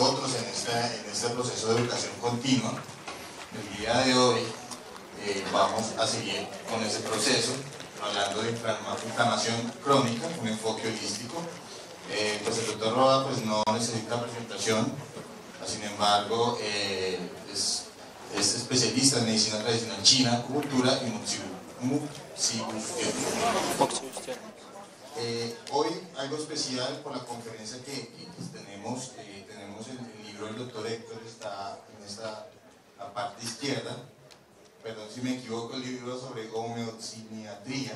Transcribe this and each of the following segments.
nosotros en este proceso de educación continua. El día de hoy vamos a seguir con ese proceso, hablando de inflamación crónica, un enfoque holístico. Pues el doctor Roa pues, no necesita presentación, sin embargo es especialista en medicina tradicional china, acupuntura y moxibustión. Hoy algo especial por la conferencia que tenemos, tenemos el libro del doctor Héctor, está en esta la parte izquierda, perdón si me equivoco, el libro sobre homeopatía.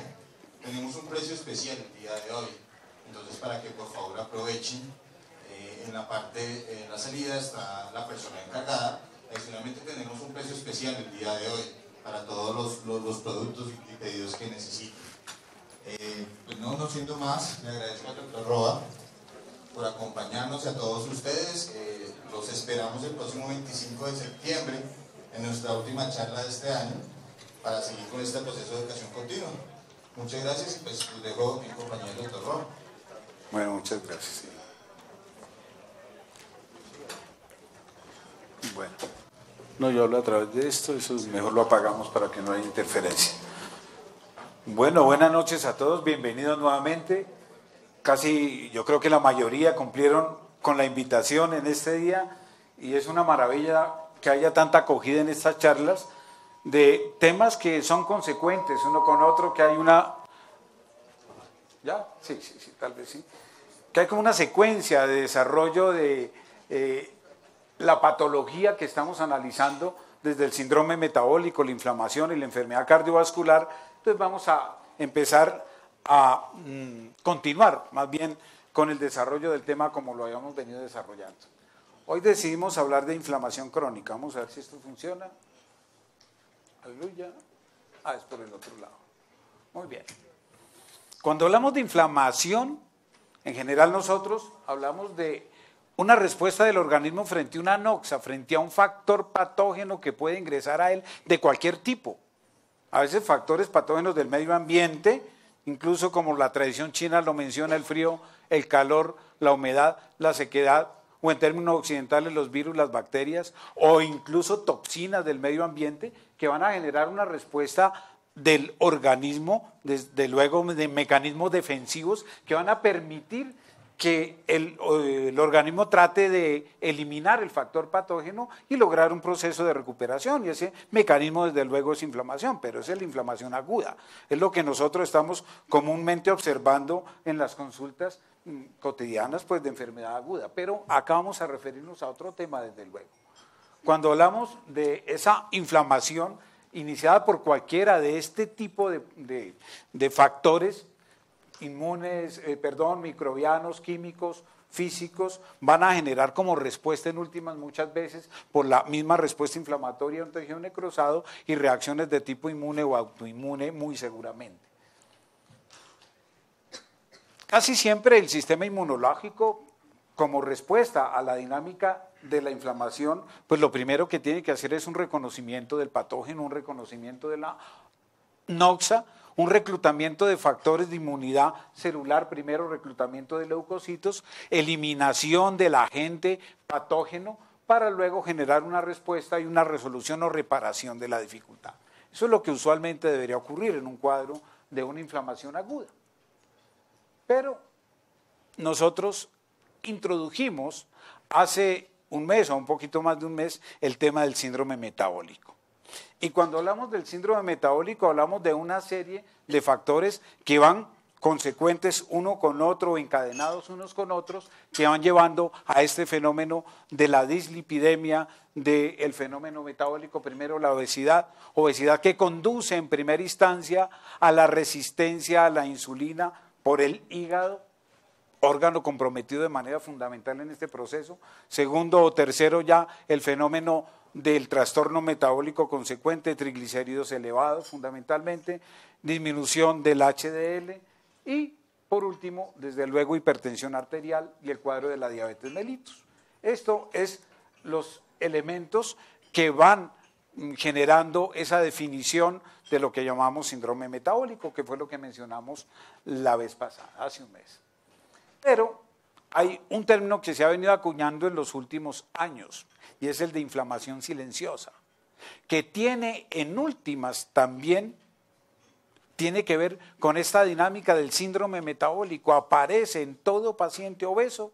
Tenemos un precio especial el día de hoy, entonces para que por favor aprovechen. En la parte, en la salida está la persona encargada. Adicionalmente tenemos un precio especial el día de hoy para todos los productos y pedidos que necesiten. Pues no siendo más, le agradezco al doctor Roa por acompañarnos y a todos ustedes. Los esperamos el próximo 25 de septiembre en nuestra última charla de este año para seguir con este proceso de educación continua. Muchas gracias y pues los dejo en compañía del doctor Roa. Bueno, muchas gracias. Sí. Bueno, no, yo hablo a través de esto, eso mejor lo apagamos para que no haya interferencia. Bueno, buenas noches a todos, bienvenidos nuevamente. Casi, yo creo que la mayoría cumplieron con la invitación en este día y es una maravilla que haya tanta acogida en estas charlas de temas que son consecuentes uno con otro, que hay una... ¿Ya? Sí, tal vez sí. Que hay como una secuencia de desarrollo de la patología que estamos analizando desde el síndrome metabólico, la inflamación y la enfermedad cardiovascular. Entonces vamos a empezar a continuar más bien con el desarrollo del tema como lo habíamos venido desarrollando. Hoy decidimos hablar de inflamación crónica. Vamos a ver si esto funciona. Aleluya. Es por el otro lado. Muy bien. Cuando hablamos de inflamación, en general nosotros hablamos de una respuesta del organismo frente a una noxa, frente a un factor patógeno que puede ingresar a él de cualquier tipo. A veces factores patógenos del medio ambiente, incluso como la tradición china lo menciona, el frío, el calor, la humedad, la sequedad, o en términos occidentales los virus, las bacterias, o incluso toxinas del medio ambiente que van a generar una respuesta del organismo, desde luego de mecanismos defensivos que van a permitir que el organismo trate de eliminar el factor patógeno y lograr un proceso de recuperación, y ese mecanismo desde luego es inflamación, pero es la inflamación aguda, es lo que nosotros estamos comúnmente observando en las consultas cotidianas pues de enfermedad aguda, pero acá vamos a referirnos a otro tema desde luego. Cuando hablamos de esa inflamación iniciada por cualquiera de este tipo de factores inmunes, microbianos, químicos, físicos, van a generar como respuesta en últimas muchas veces por la misma respuesta inflamatoria de un tejido necrosado y reacciones de tipo inmune o autoinmune muy seguramente. Casi siempre el sistema inmunológico, como respuesta a la dinámica de la inflamación, pues lo primero que tiene que hacer es un reconocimiento del patógeno, un reconocimiento de la noxa, un reclutamiento de factores de inmunidad celular, primero reclutamiento de leucocitos, eliminación del agente patógeno para luego generar una respuesta y una resolución o reparación de la dificultad. Eso es lo que usualmente debería ocurrir en un cuadro de una inflamación aguda. Pero nosotros introdujimos hace un mes o un poquito más de un mes el tema del síndrome metabólico. Y cuando hablamos del síndrome metabólico hablamos de una serie de factores que van consecuentes uno con otro o encadenados unos con otros que van llevando a este fenómeno de la dislipidemia, del fenómeno metabólico, primero la obesidad que conduce en primera instancia a la resistencia a la insulina por el hígado, órgano comprometido de manera fundamental en este proceso. Segundo o tercero ya el fenómeno del trastorno metabólico consecuente, triglicéridos elevados fundamentalmente, disminución del HDL y por último, desde luego, hipertensión arterial y el cuadro de la diabetes mellitus. Esto es los elementos que van generando esa definición de lo que llamamos síndrome metabólico, que fue lo que mencionamos la vez pasada, hace un mes. Pero hay un término que se ha venido acuñando en los últimos años y es el de inflamación silenciosa, que tiene en últimas también, tiene que ver con esta dinámica del síndrome metabólico. Aparece en todo paciente obeso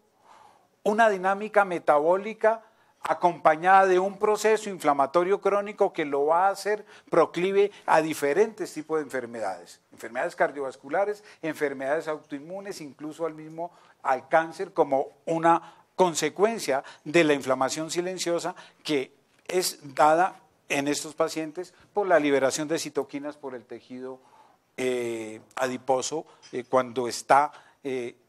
una dinámica metabólica acompañada de un proceso inflamatorio crónico que lo va a hacer proclive a diferentes tipos de enfermedades, enfermedades cardiovasculares, enfermedades autoinmunes, incluso al cáncer, como una consecuencia de la inflamación silenciosa que es dada en estos pacientes por la liberación de citoquinas por el tejido adiposo cuando está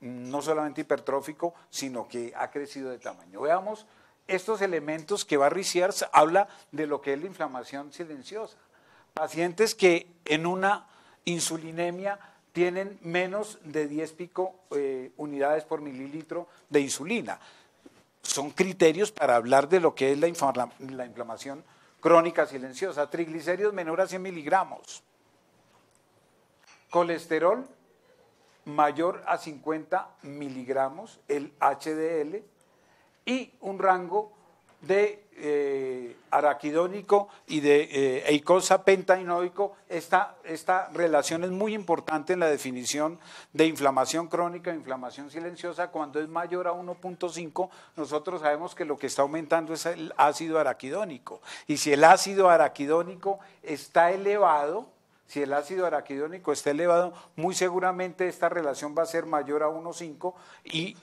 no solamente hipertrófico, sino que ha crecido de tamaño. Veamos estos elementos que Barry Sears habla de lo que es la inflamación silenciosa. Pacientes que en una insulinemia tienen menos de 10 pico unidades por mililitro de insulina. Son criterios para hablar de lo que es la inflamación crónica silenciosa. Triglicéridos menores a 100 miligramos. Colesterol mayor a 50 miligramos, el HDL, y un rango de araquidónico y de eicosapentaenoico. Esta relación es muy importante en la definición de inflamación crónica e inflamación silenciosa. Cuando es mayor a 1.5, nosotros sabemos que lo que está aumentando es el ácido araquidónico. Y si el ácido araquidónico está elevado, muy seguramente esta relación va a ser mayor a 1.5 y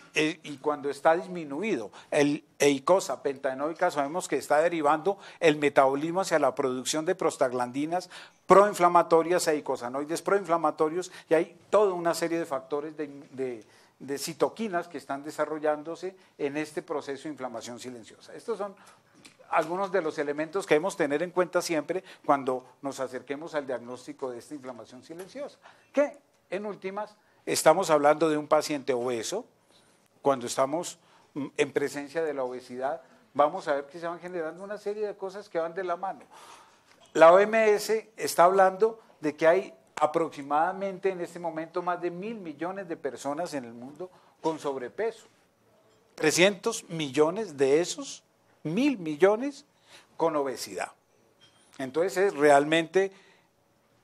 cuando está disminuido el eicosapentaenoica, sabemos que está derivando el metabolismo hacia la producción de prostaglandinas proinflamatorias e eicosanoides proinflamatorios, y hay toda una serie de factores de citoquinas que están desarrollándose en este proceso de inflamación silenciosa. Estos son algunos de los elementos que debemos tener en cuenta siempre cuando nos acerquemos al diagnóstico de esta inflamación silenciosa, que en últimas estamos hablando de un paciente obeso. Cuando estamos en presencia de la obesidad, vamos a ver que se van generando una serie de cosas que van de la mano. La OMS está hablando de que hay aproximadamente en este momento más de 1.000 millones de personas en el mundo con sobrepeso. 300 millones de esos, 1.000 millones con obesidad. Entonces es realmente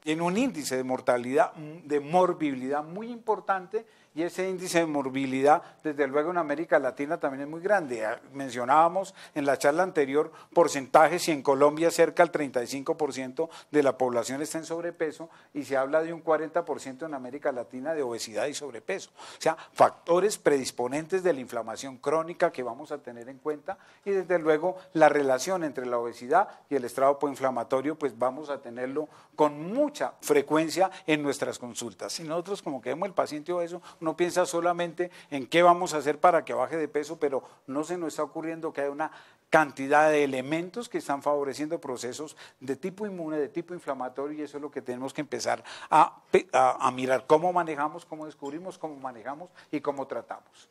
tiene un índice de mortalidad, de morbilidad muy importante, y ese índice de morbilidad, desde luego en América Latina también es muy grande. Mencionábamos en la charla anterior porcentajes y en Colombia cerca del 35% de la población está en sobrepeso y se habla de un 40% en América Latina de obesidad y sobrepeso. O sea, factores predisponentes de la inflamación crónica que vamos a tener en cuenta, y desde luego la relación entre la obesidad y el estrado proinflamatorio, pues vamos a tenerlo con mucha frecuencia en nuestras consultas. Si nosotros como que vemos el paciente obeso, no piensa solamente en qué vamos a hacer para que baje de peso, pero no se nos está ocurriendo que hay una cantidad de elementos que están favoreciendo procesos de tipo inmune, de tipo inflamatorio, y eso es lo que tenemos que empezar a mirar cómo manejamos, cómo descubrimos, cómo manejamos y cómo tratamos.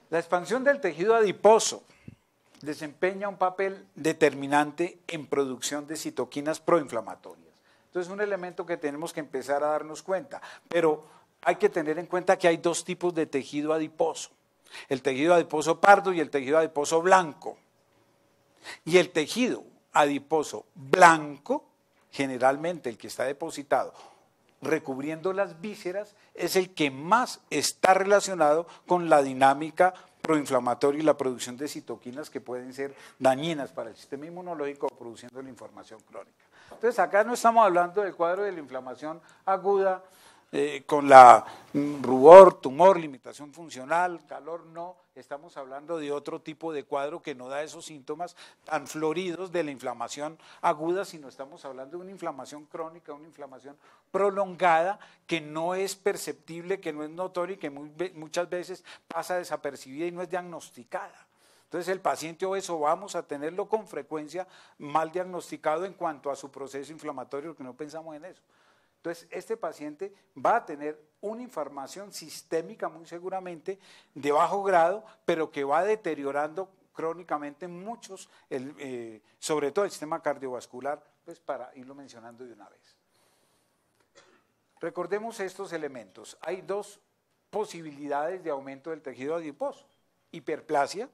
La expansión del tejido adiposo desempeña un papel determinante en producción de citoquinas proinflamatorias. Entonces es un elemento que tenemos que empezar a darnos cuenta, pero hay que tener en cuenta que hay dos tipos de tejido adiposo: el tejido adiposo pardo y el tejido adiposo blanco. Y el tejido adiposo blanco, generalmente el que está depositado recubriendo las vísceras, es el que más está relacionado con la dinámica proinflamatoria y la producción de citoquinas que pueden ser dañinas para el sistema inmunológico, produciendo la inflamación crónica. Entonces acá no estamos hablando del cuadro de la inflamación aguda, con la rubor, tumor, limitación funcional, calor, no, estamos hablando de otro tipo de cuadro que no da esos síntomas tan floridos de la inflamación aguda, sino estamos hablando de una inflamación crónica, una inflamación prolongada que no es perceptible, que no es notoria y que muchas veces pasa desapercibida y no es diagnosticada. Entonces el paciente obeso vamos a tenerlo con frecuencia mal diagnosticado en cuanto a su proceso inflamatorio, porque no pensamos en eso. Entonces, este paciente va a tener una inflamación sistémica muy seguramente de bajo grado, pero que va deteriorando crónicamente muchos, sobre todo el sistema cardiovascular, pues para irlo mencionando de una vez. Recordemos estos elementos. Hay dos posibilidades de aumento del tejido adiposo: hiperplasia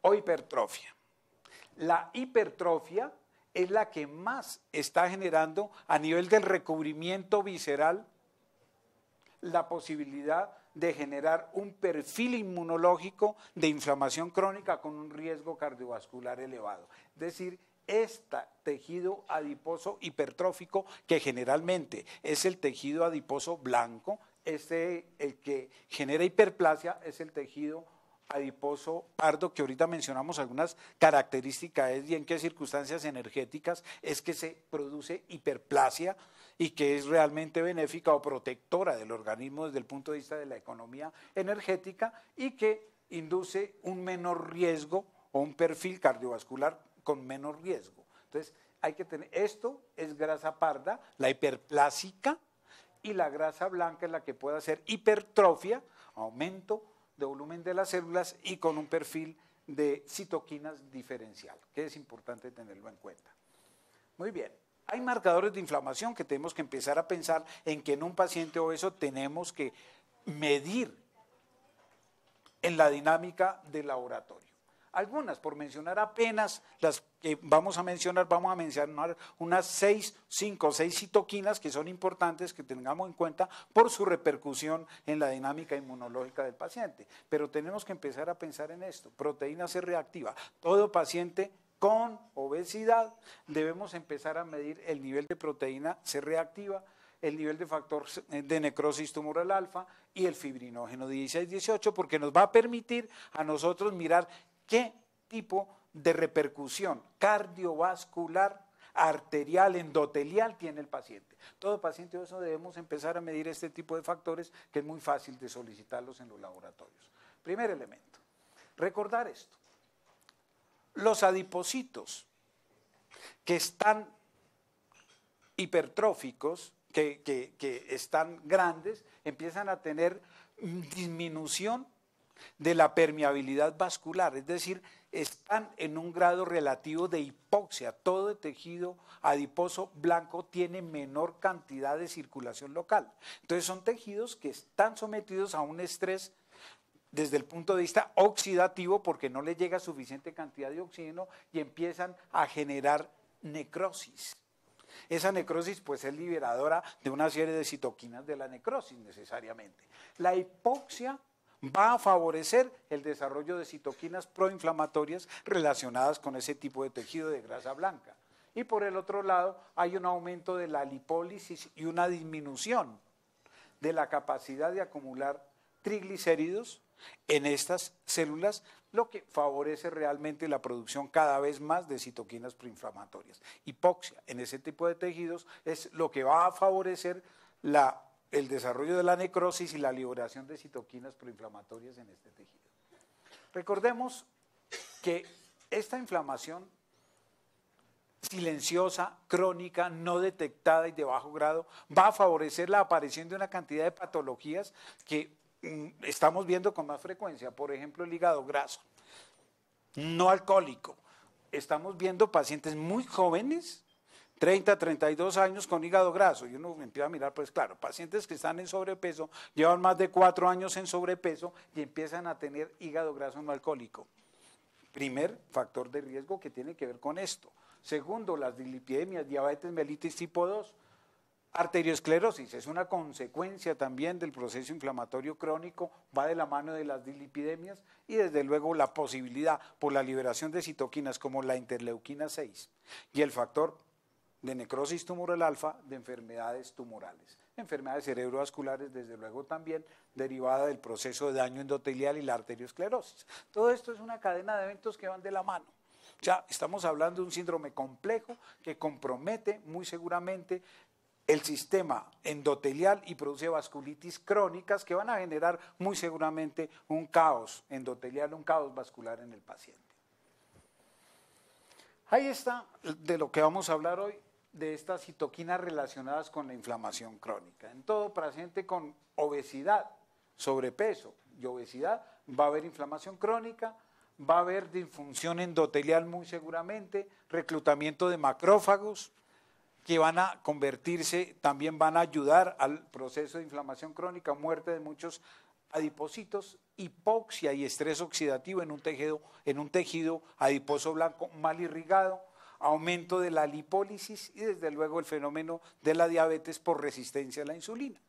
o hipertrofia. La hipertrofia es la que más está generando a nivel del recubrimiento visceral la posibilidad de generar un perfil inmunológico de inflamación crónica con un riesgo cardiovascular elevado. Es decir, este tejido adiposo hipertrófico, que generalmente es el tejido adiposo blanco, el que genera hiperplasia es el tejido adiposo pardo, que ahorita mencionamos algunas características y en qué circunstancias energéticas es que se produce hiperplasia y que es realmente benéfica o protectora del organismo desde el punto de vista de la economía energética y que induce un menor riesgo o un perfil cardiovascular con menos riesgo. Entonces, hay que tener, esto es grasa parda, la hiperplásica, y la grasa blanca es la que puede hacer hipertrofia, aumento de volumen de las células y con un perfil de citoquinas diferencial, que es importante tenerlo en cuenta. Muy bien, hay marcadores de inflamación que tenemos que empezar a pensar en que en un paciente obeso tenemos que medir en la dinámica del laboratorio. Algunas, por mencionar apenas las que vamos a mencionar unas 5 o 6 citoquinas que son importantes que tengamos en cuenta por su repercusión en la dinámica inmunológica del paciente. Pero tenemos que empezar a pensar en esto: proteína C reactiva. Todo paciente con obesidad debemos empezar a medir el nivel de proteína C reactiva, el nivel de factor de necrosis tumoral alfa y el fibrinógeno 16-18, porque nos va a permitir a nosotros mirar qué tipo de repercusión cardiovascular, arterial, endotelial tiene el paciente. Todo paciente obeso debemos empezar a medir este tipo de factores, que es muy fácil de solicitarlos en los laboratorios. Primer elemento, recordar esto: los adipocitos que están hipertróficos, que están grandes, empiezan a tener disminución de la permeabilidad vascular, es decir, están en un grado relativo de hipoxia. Todo el tejido adiposo blanco tiene menor cantidad de circulación local. Entonces son tejidos que están sometidos a un estrés desde el punto de vista oxidativo, porque no les llega suficiente cantidad de oxígeno y empiezan a generar necrosis. Esa necrosis pues es liberadora de una serie de citoquinas de la necrosis necesariamente. La hipoxia va a favorecer el desarrollo de citoquinas proinflamatorias relacionadas con ese tipo de tejido de grasa blanca. Y por el otro lado hay un aumento de la lipólisis y una disminución de la capacidad de acumular triglicéridos en estas células, lo que favorece realmente la producción cada vez más de citoquinas proinflamatorias. Hipoxia en ese tipo de tejidos es lo que va a favorecer el desarrollo de la necrosis y la liberación de citoquinas proinflamatorias en este tejido. Recordemos que esta inflamación silenciosa, crónica, no detectada y de bajo grado va a favorecer la aparición de una cantidad de patologías que estamos viendo con más frecuencia. Por ejemplo, el hígado graso no alcohólico. Estamos viendo pacientes muy jóvenes, 30, 32 años, con hígado graso, y uno empieza a mirar, pues claro, pacientes que están en sobrepeso, llevan más de 4 años en sobrepeso y empiezan a tener hígado graso no alcohólico. Primer factor de riesgo que tiene que ver con esto. Segundo, las dislipidemias, diabetes mellitus tipo 2, arteriosclerosis, es una consecuencia también del proceso inflamatorio crónico, va de la mano de las dislipidemias, y desde luego la posibilidad por la liberación de citoquinas como la interleuquina 6 y el factor de necrosis tumoral alfa de enfermedades tumorales, enfermedades cerebrovasculares, desde luego también derivada del proceso de daño endotelial y la arteriosclerosis. Todo esto es una cadena de eventos que van de la mano. Ya estamos hablando de un síndrome complejo que compromete muy seguramente el sistema endotelial y produce vasculitis crónicas que van a generar muy seguramente un caos endotelial, un caos vascular en el paciente. Ahí está de lo que vamos a hablar hoy, de estas citoquinas relacionadas con la inflamación crónica. En todo paciente con obesidad, sobrepeso y obesidad va a haber inflamación crónica, va a haber disfunción endotelial muy seguramente, reclutamiento de macrófagos, que van a convertirse, también van a ayudar al proceso de inflamación crónica, muerte de muchos adipocitos, hipoxia y estrés oxidativo en un tejido adiposo blanco mal irrigado, aumento de la lipólisis y desde luego el fenómeno de la diabetes por resistencia a la insulina.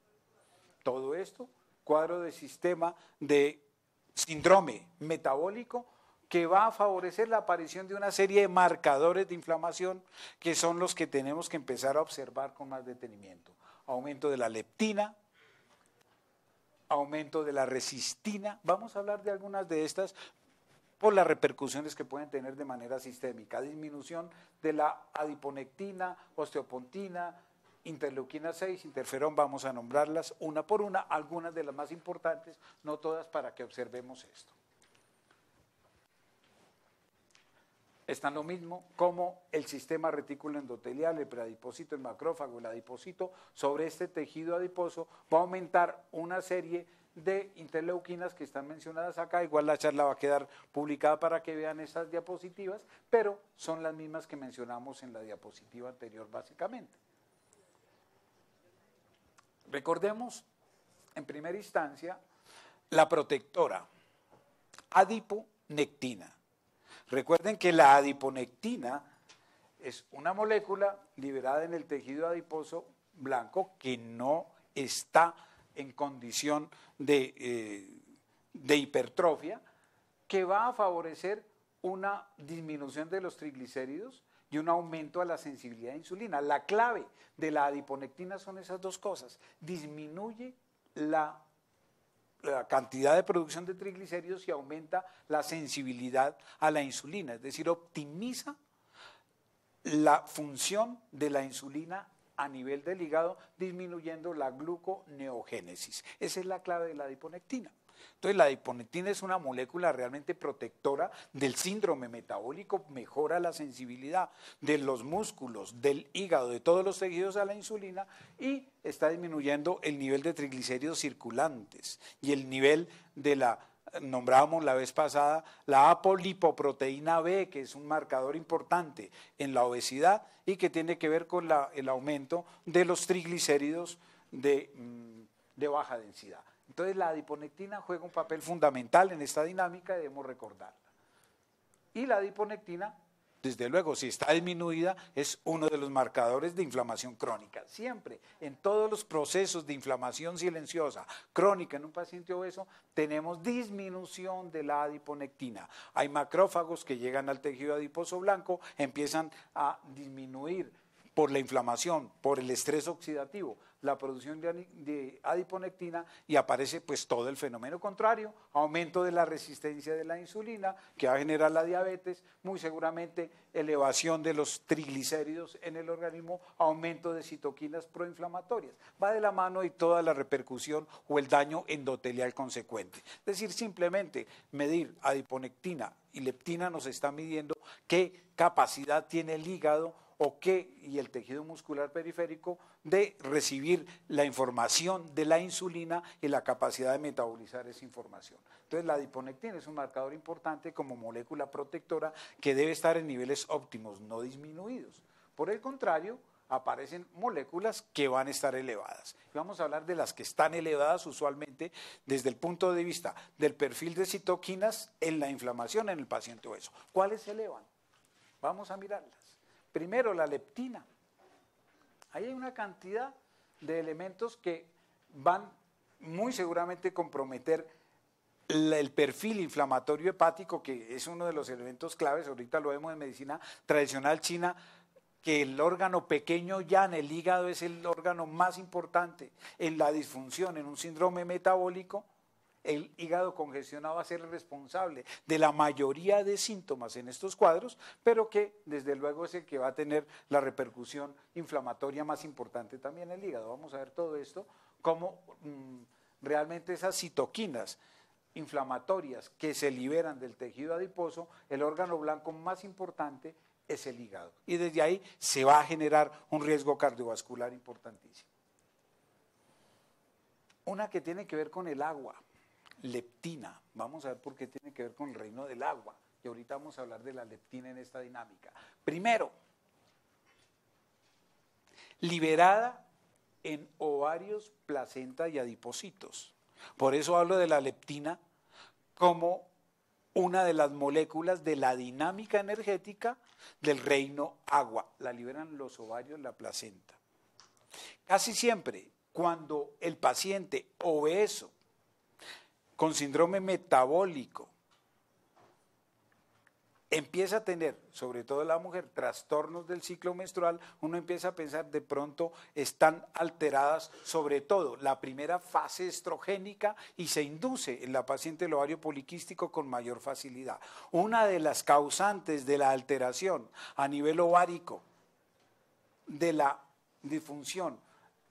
Todo esto, cuadro de sistema de síndrome metabólico que va a favorecer la aparición de una serie de marcadores de inflamación que son los que tenemos que empezar a observar con más detenimiento. Aumento de la leptina, aumento de la resistina. Vamos a hablar de algunas de estas por las repercusiones que pueden tener de manera sistémica. Disminución de la adiponectina, osteopontina, interleuquina 6, interferón, vamos a nombrarlas una por una, algunas de las más importantes, no todas, para que observemos esto. Están lo mismo como el sistema retículo endotelial, el preadipocito, el macrófago, el adipocito. Sobre este tejido adiposo va a aumentar una serie de interleuquinas que están mencionadas acá. Igual la charla va a quedar publicada para que vean estas diapositivas, pero son las mismas que mencionamos en la diapositiva anterior básicamente. Recordemos, en primera instancia, la protectora, adiponectina. Recuerden que la adiponectina es una molécula liberada en el tejido adiposo blanco que no está en condición de hipertrofia, que va a favorecer una disminución de los triglicéridos y un aumento a la sensibilidad a insulina. La clave de la adiponectina son esas dos cosas: disminuye la cantidad de producción de triglicéridos y aumenta la sensibilidad a la insulina, es decir, optimiza la función de la insulina a nivel del hígado, disminuyendo la gluconeogénesis. Esa es la clave de la adiponectina. Entonces la adiponectina es una molécula realmente protectora del síndrome metabólico, mejora la sensibilidad de los músculos, del hígado, de todos los tejidos a la insulina y está disminuyendo el nivel de triglicéridos circulantes y el nivel de nombrábamos la vez pasada, la apolipoproteína B, que es un marcador importante en la obesidad y que tiene que ver con el aumento de los triglicéridos de baja densidad. Entonces la adiponectina juega un papel fundamental en esta dinámica y debemos recordarla. Y la adiponectina, desde luego, si está disminuida, es uno de los marcadores de inflamación crónica. Siempre, en todos los procesos de inflamación silenciosa crónica en un paciente obeso, tenemos disminución de la adiponectina. Hay macrófagos que llegan al tejido adiposo blanco, empiezan a disminuir por la inflamación, por el estrés oxidativo, la producción de adiponectina y aparece pues todo el fenómeno contrario, aumento de la resistencia de la insulina que va a generar la diabetes, muy seguramente elevación de los triglicéridos en el organismo, aumento de citoquinas proinflamatorias. Va de la mano y toda la repercusión o el daño endotelial consecuente. Es decir, simplemente medir adiponectina y leptina nos está midiendo qué capacidad tiene el hígado y el tejido muscular periférico de recibir la información de la insulina y la capacidad de metabolizar esa información. Entonces la adiponectina es un marcador importante como molécula protectora que debe estar en niveles óptimos, no disminuidos. Por el contrario, aparecen moléculas que van a estar elevadas. Vamos a hablar de las que están elevadas usualmente desde el punto de vista del perfil de citoquinas en la inflamación en el paciente obeso. ¿Cuáles se elevan? Vamos a mirarlas. Primero, la leptina. Ahí hay una cantidad de elementos que van muy seguramente a comprometer el perfil inflamatorio hepático, que es uno de los elementos claves. Ahorita lo vemos en medicina tradicional china, que el órgano pequeño yan, el hígado, es el órgano más importante en la disfunción, en un síndrome metabólico. El hígado congestionado va a ser el responsable de la mayoría de síntomas en estos cuadros, pero que desde luego es el que va a tener la repercusión inflamatoria más importante también en el hígado. Vamos a ver todo esto, cómo realmente esas citoquinas inflamatorias que se liberan del tejido adiposo, el órgano blanco más importante es el hígado. Y desde ahí se va a generar un riesgo cardiovascular importantísimo. Una que tiene que ver con el agua. Leptina, vamos a ver por qué tiene que ver con el reino del agua y ahorita vamos a hablar de la leptina en esta dinámica. Primero, liberada en ovarios, placenta y adipocitos. Por eso hablo de la leptina como una de las moléculas de la dinámica energética del reino agua. La liberan los ovarios, la placenta. Casi siempre, cuando el paciente obeso, con síndrome metabólico, empieza a tener, sobre todo la mujer, trastornos del ciclo menstrual, uno empieza a pensar de pronto están alteradas sobre todo la primera fase estrogénica y se induce en la paciente el ovario poliquístico con mayor facilidad. Una de las causantes de la alteración a nivel ovárico de la disfunción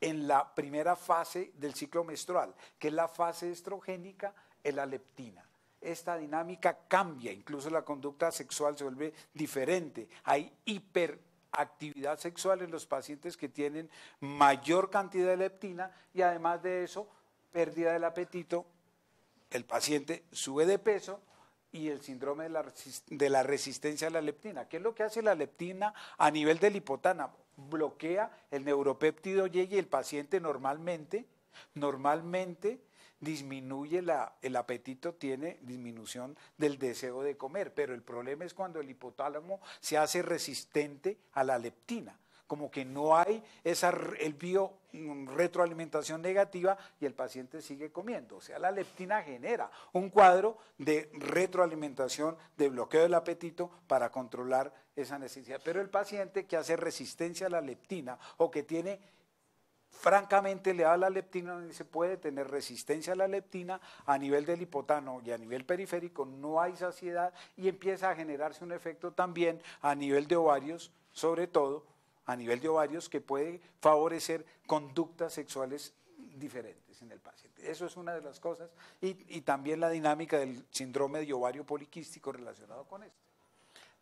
en la primera fase del ciclo menstrual, que es la fase estrogénica, es la leptina. Esta dinámica cambia, incluso la conducta sexual se vuelve diferente. Hay hiperactividad sexual en los pacientes que tienen mayor cantidad de leptina y además de eso, pérdida del apetito, el paciente sube de peso y el síndrome de la resistencia a la leptina. ¿Qué es lo que hace la leptina a nivel del hipotálamo? Bloquea el neuropéptido Y y el paciente normalmente disminuye el apetito, tiene disminución del deseo de comer, pero el problema es cuando el hipotálamo se hace resistente a la leptina, como que no hay retroalimentación negativa y el paciente sigue comiendo. O sea, la leptina genera un cuadro de retroalimentación, de bloqueo del apetito para controlar esa necesidad. Pero el paciente que hace resistencia a la leptina o que tiene francamente le da la leptina, donde se puede tener resistencia a la leptina a nivel del hipotálamo y a nivel periférico, no hay saciedad y empieza a generarse un efecto también a nivel de ovarios, sobre todo a nivel de ovarios, que puede favorecer conductas sexuales diferentes en el paciente. Eso es una de las cosas y también la dinámica del síndrome de ovario poliquístico relacionado con esto.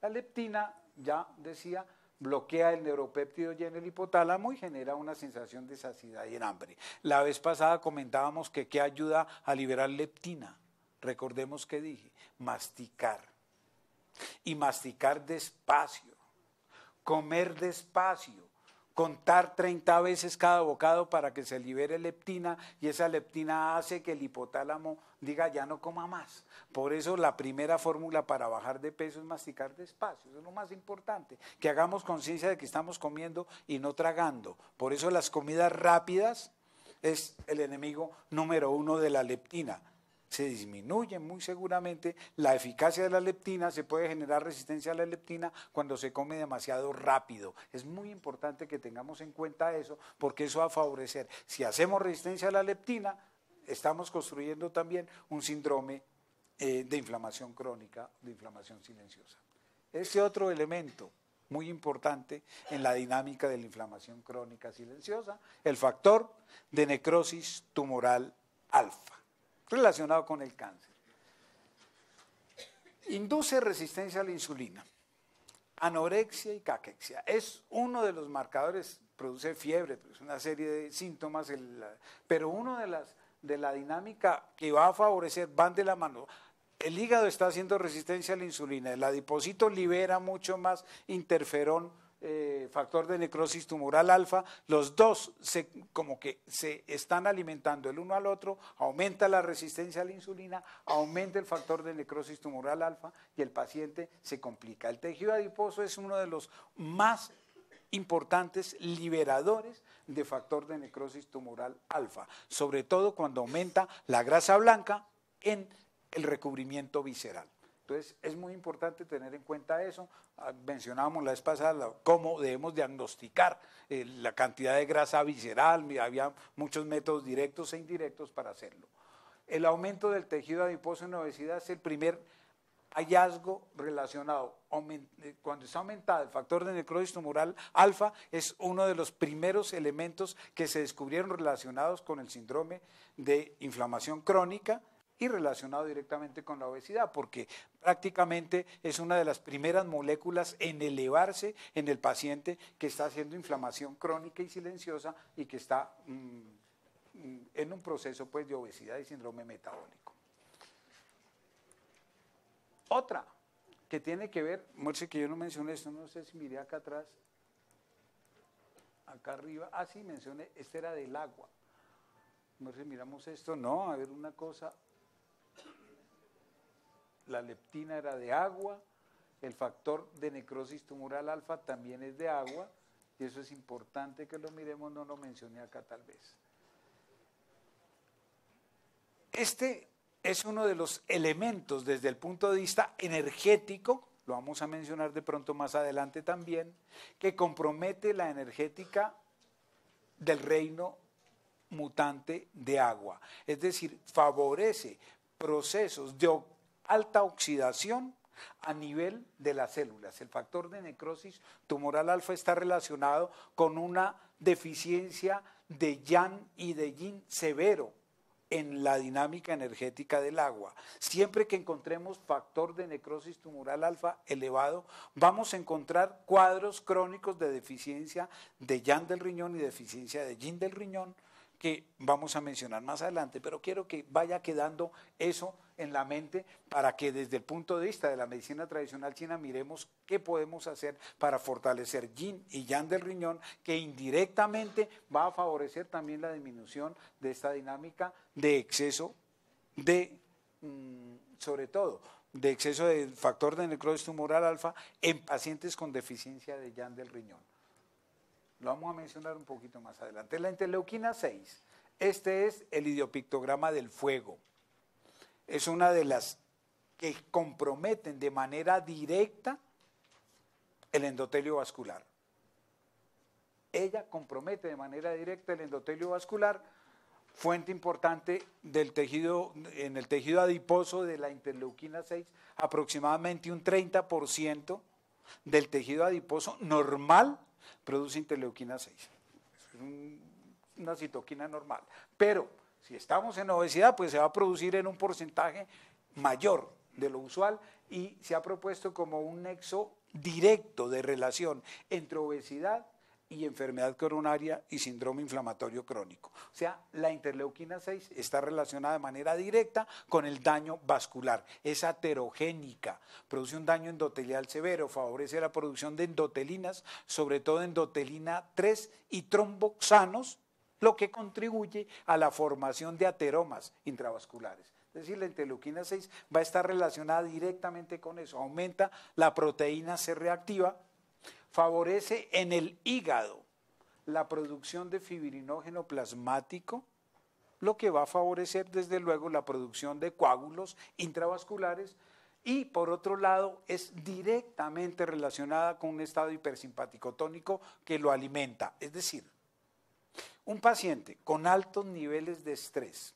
La leptina, ya decía, bloquea el neuropéptido Y en el hipotálamo y genera una sensación de saciedad y en hambre. La vez pasada comentábamos que ¿qué ayuda a liberar leptina? Recordemos que dije, masticar. Y masticar despacio, comer despacio, contar 30 veces cada bocado para que se libere leptina y esa leptina hace que el hipotálamo diga ya no coma más. Por eso la primera fórmula para bajar de peso es masticar despacio, eso es lo más importante, que hagamos conciencia de que estamos comiendo y no tragando. Por eso las comidas rápidas es el enemigo número 1 de la leptina. Se disminuye muy seguramente la eficacia de la leptina, se puede generar resistencia a la leptina cuando se come demasiado rápido. Es muy importante que tengamos en cuenta eso, porque eso va a favorecer. Si hacemos resistencia a la leptina, estamos construyendo también un síndrome de inflamación crónica, de inflamación silenciosa. Ese otro elemento muy importante en la dinámica de la inflamación crónica silenciosa, el factor de necrosis tumoral alfa, relacionado con el cáncer. Induce resistencia a la insulina, anorexia y caquexia. Es uno de los marcadores, produce fiebre, pues una serie de síntomas, pero uno de la dinámica que va a favorecer, van de la mano. El hígado está haciendo resistencia a la insulina, el adipocito libera mucho más interferón, factor de necrosis tumoral alfa, los dos como que se están alimentando el uno al otro, aumenta la resistencia a la insulina, aumenta el factor de necrosis tumoral alfa y el paciente se complica. El tejido adiposo es uno de los más importantes liberadores de factor de necrosis tumoral alfa, sobre todo cuando aumenta la grasa blanca en el recubrimiento visceral. Entonces, es muy importante tener en cuenta eso. Mencionábamos la vez pasada cómo debemos diagnosticar la cantidad de grasa visceral, había muchos métodos directos e indirectos para hacerlo. El aumento del tejido adiposo en obesidad es el primer hallazgo relacionado. Cuando está aumentado el factor de necrosis tumoral alfa, es uno de los primeros elementos que se descubrieron relacionados con el síndrome de inflamación crónica, y relacionado directamente con la obesidad, porque prácticamente es una de las primeras moléculas en elevarse en el paciente que está haciendo inflamación crónica y silenciosa y que está en un proceso pues, de obesidad y síndrome metabólico. Otra que tiene que ver, muestre que yo no mencioné esto, no sé si miré acá atrás, acá arriba, sí, mencioné, este era del agua. No sé, miramos esto, no, a ver una cosa, la leptina era de agua, el factor de necrosis tumoral alfa también es de agua, y eso es importante que lo miremos, no lo mencioné acá tal vez. Este es uno de los elementos desde el punto de vista energético, lo vamos a mencionar de pronto más adelante también, que compromete la energética del reino mutante de agua. Es decir, favorece procesos de alta oxidación a nivel de las células. El factor de necrosis tumoral alfa está relacionado con una deficiencia de yang y de yin severo en la dinámica energética del agua. Siempre que encontremos factor de necrosis tumoral alfa elevado, vamos a encontrar cuadros crónicos de deficiencia de yang del riñón y deficiencia de yin del riñón, que vamos a mencionar más adelante, pero quiero que vaya quedando eso en la mente para que desde el punto de vista de la medicina tradicional china miremos qué podemos hacer para fortalecer yin y yang del riñón, que indirectamente va a favorecer también la disminución de esta dinámica de exceso de, sobre todo, de exceso del factor de necrosis tumoral alfa en pacientes con deficiencia de yang del riñón. Lo vamos a mencionar un poquito más adelante. La interleuquina 6, este es el idiopictograma del fuego. Es una de las que comprometen de manera directa el endotelio vascular. Ella compromete de manera directa el endotelio vascular, fuente importante del tejido, en el tejido adiposo de la interleuquina 6, aproximadamente un 30% del tejido adiposo normal produce interleuquina 6. Es una citoquina normal. Pero si estamos en obesidad, pues se va a producir en un porcentaje mayor de lo usual y se ha propuesto como un nexo directo de relación entre obesidad y enfermedad coronaria y síndrome inflamatorio crónico. O sea, la interleuquina 6 está relacionada de manera directa con el daño vascular, es aterogénica, produce un daño endotelial severo, favorece la producción de endotelinas, sobre todo endotelina 3 y tromboxanos, lo que contribuye a la formación de ateromas intravasculares. Es decir, la interleuquina 6 va a estar relacionada directamente con eso, aumenta la proteína C reactiva, favorece en el hígado la producción de fibrinógeno plasmático, lo que va a favorecer desde luego la producción de coágulos intravasculares y por otro lado es directamente relacionada con un estado hipersimpático tónico que lo alimenta. Es decir, un paciente con altos niveles de estrés,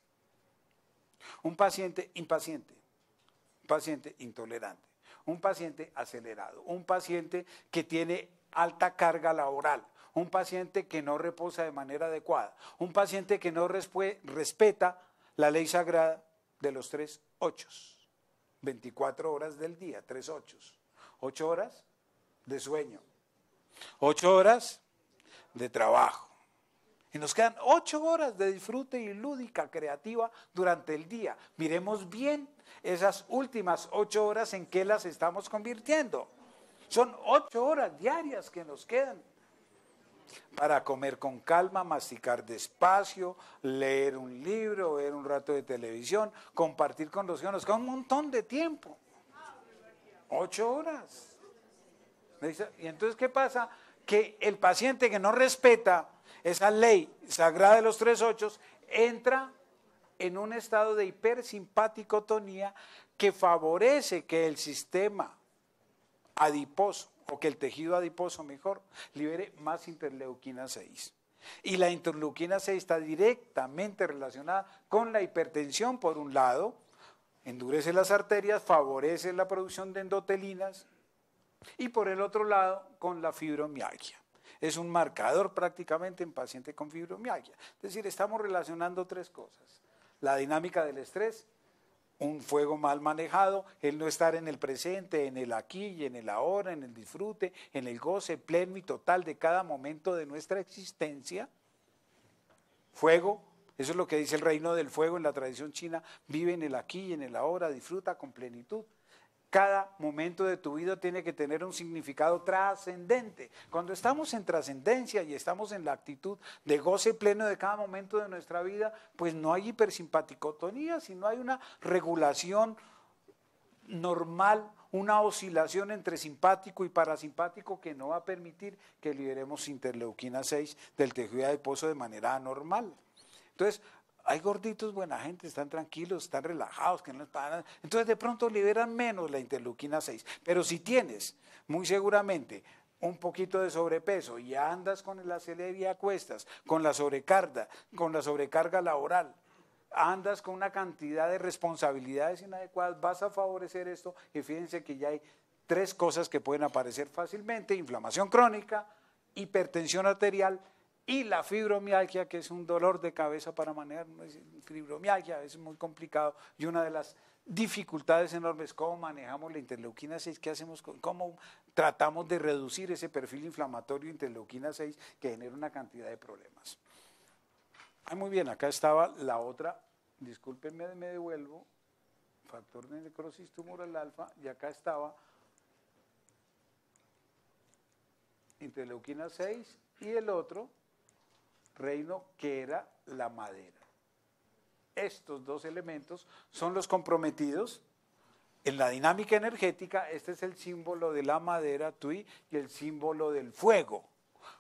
un paciente impaciente, un paciente intolerante, un paciente acelerado, un paciente que tiene alta carga laboral, un paciente que no reposa de manera adecuada, un paciente que no respeta la ley sagrada de los 3 ochos, 24 horas del día, 3 ochos, 8 horas de sueño, 8 horas de trabajo. Y nos quedan 8 horas de disfrute y lúdica creativa durante el día. Miremos bien esas últimas 8 horas en qué las estamos convirtiendo. Son 8 horas diarias que nos quedan para comer con calma, masticar despacio, leer un libro, ver un rato de televisión, compartir con los hijos, nos queda un montón de tiempo. 8 horas. Y entonces, ¿qué pasa? Que el paciente que no respeta esa ley sagrada de los 3 ochos entra en un estado de hipersimpaticotonía que favorece que el sistema adiposo, o que el tejido adiposo mejor, libere más interleuquina 6. Y la interleuquina 6 está directamente relacionada con la hipertensión por un lado, endurece las arterias, favorece la producción de endotelinas, y por el otro lado con la fibromialgia. Es un marcador prácticamente en paciente con fibromialgia. Es decir, estamos relacionando 3 cosas. La dinámica del estrés, un fuego mal manejado, el no estar en el presente, en el aquí y en el ahora, en el disfrute, en el goce pleno y total de cada momento de nuestra existencia. Fuego, eso es lo que dice el reino del fuego en la tradición china, vive en el aquí y en el ahora, disfruta con plenitud. Cada momento de tu vida tiene que tener un significado trascendente. Cuando estamos en trascendencia y estamos en la actitud de goce pleno de cada momento de nuestra vida, pues no hay hipersimpaticotonía, sino hay una regulación normal, una oscilación entre simpático y parasimpático que no va a permitir que liberemos interleuquina 6 del tejido adiposo de manera anormal. Entonces, hay gorditos, buena gente, están tranquilos, están relajados, que no les pagan. Entonces de pronto liberan menos la interleuquina 6. Pero si tienes, muy seguramente, un poquito de sobrepeso y andas con el aceleria a cuestas, con la sobrecarga laboral, andas con una cantidad de responsabilidades inadecuadas, vas a favorecer esto. Y fíjense que ya hay 3 cosas que pueden aparecer fácilmente: inflamación crónica, hipertensión arterial y la fibromialgia, que es un dolor de cabeza para manejar. Fibromialgia es muy complicado y una de las dificultades enormes: cómo manejamos la interleuquina 6, qué hacemos, cómo tratamos de reducir ese perfil inflamatorio de interleuquina 6 que genera una cantidad de problemas. Muy bien, acá estaba la otra, discúlpenme, me devuelvo, factor de necrosis tumoral alfa, y acá estaba interleuquina 6 y el otro reino que era la madera. Estos 2 elementos son los comprometidos en la dinámica energética. Este es el símbolo de la madera, Tui, y el símbolo del fuego.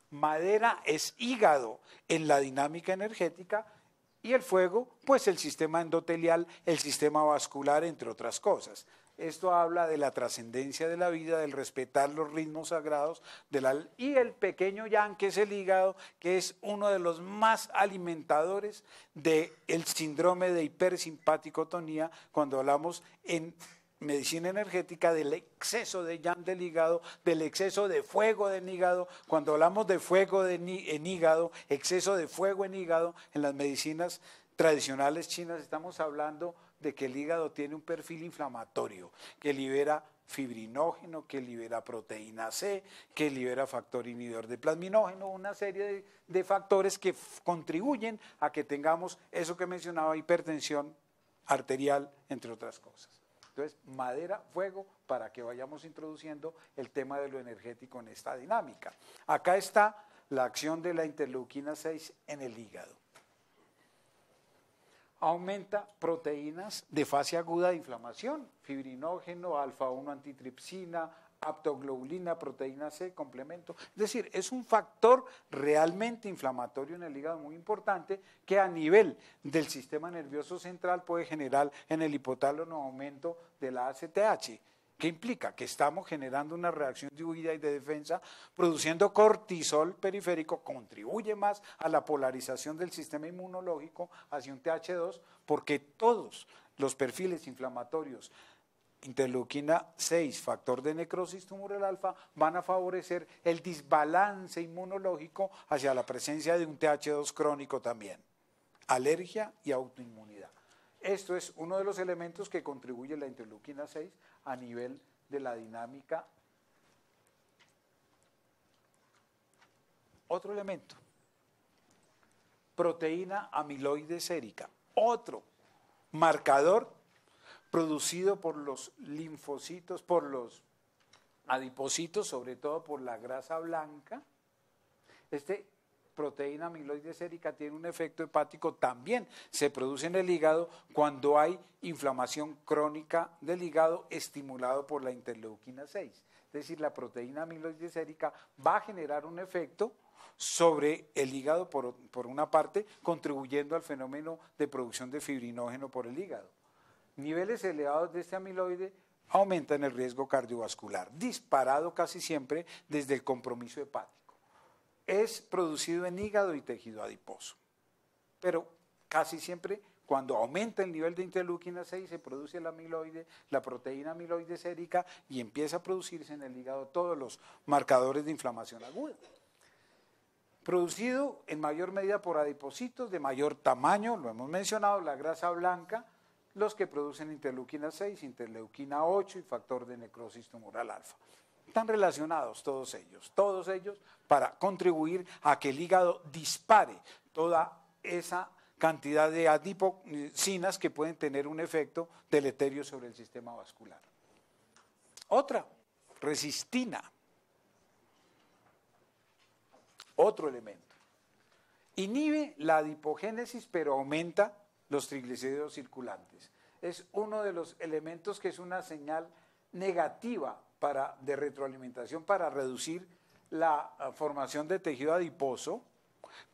Madera es hígado en la dinámica energética y el fuego, pues el sistema endotelial, el sistema vascular, entre otras cosas. Esto habla de la trascendencia de la vida, del respetar los ritmos sagrados, y el pequeño yang, que es el hígado, que es uno de los más alimentadores del síndrome de hipersimpaticotonía, cuando hablamos en medicina energética del exceso de yang del hígado, del exceso de fuego del hígado. Cuando hablamos de fuego en hígado, exceso de fuego en hígado, en las medicinas tradicionales chinas estamos hablando de que el hígado tiene un perfil inflamatorio, que libera fibrinógeno, que libera proteína C, que libera factor inhibidor de plasminógeno, una serie de factores que contribuyen a que tengamos eso que mencionaba, hipertensión arterial, entre otras cosas. Entonces, madera, fuego, para que vayamos introduciendo el tema de lo energético en esta dinámica. Acá está la acción de la interleuquina 6 en el hígado. Aumenta proteínas de fase aguda de inflamación, fibrinógeno, alfa-1 antitripsina, aptoglobulina, proteína C, complemento. Es decir, es un factor realmente inflamatorio en el hígado muy importante que a nivel del sistema nervioso central puede generar en el hipotálamo aumento de la ACTH. ¿Qué implica? Que estamos generando una reacción de huida y de defensa, produciendo cortisol periférico, contribuye más a la polarización del sistema inmunológico hacia un TH2, porque todos los perfiles inflamatorios, interleuquina 6, factor de necrosis tumoral alfa, van a favorecer el desbalance inmunológico hacia la presencia de un TH2 crónico también, alergia y autoinmunidad. Esto es uno de los elementos que contribuye la interleuquina 6 a nivel de la dinámica. Otro elemento, proteína amiloide sérica, otro marcador producido por los linfocitos, por los adipocitos, sobre todo por la grasa blanca. Proteína amiloide sérica tiene un efecto hepático, también se produce en el hígado cuando hay inflamación crónica del hígado estimulado por la interleuquina 6. Es decir, la proteína amiloide sérica va a generar un efecto sobre el hígado por una parte, contribuyendo al fenómeno de producción de fibrinógeno por el hígado. Niveles elevados de este amiloide aumentan el riesgo cardiovascular, disparado casi siempre desde el compromiso hepático. Es producido en hígado y tejido adiposo, pero casi siempre cuando aumenta el nivel de interleuquina 6 se produce el amiloide, la proteína amiloide sérica, y empieza a producirse en el hígado todos los marcadores de inflamación aguda. Producido en mayor medida por adipocitos de mayor tamaño, lo hemos mencionado, la grasa blanca, los que producen interleuquina 6, interleuquina 8 y factor de necrosis tumoral alfa. Están relacionados todos ellos para contribuir a que el hígado dispare toda esa cantidad de adipocinas que pueden tener un efecto deleterio sobre el sistema vascular. Otra, resistina. Otro elemento. Inhibe la adipogénesis, pero aumenta los triglicéridos circulantes. Es uno de los elementos que es una señal negativa de retroalimentación para reducir la formación de tejido adiposo,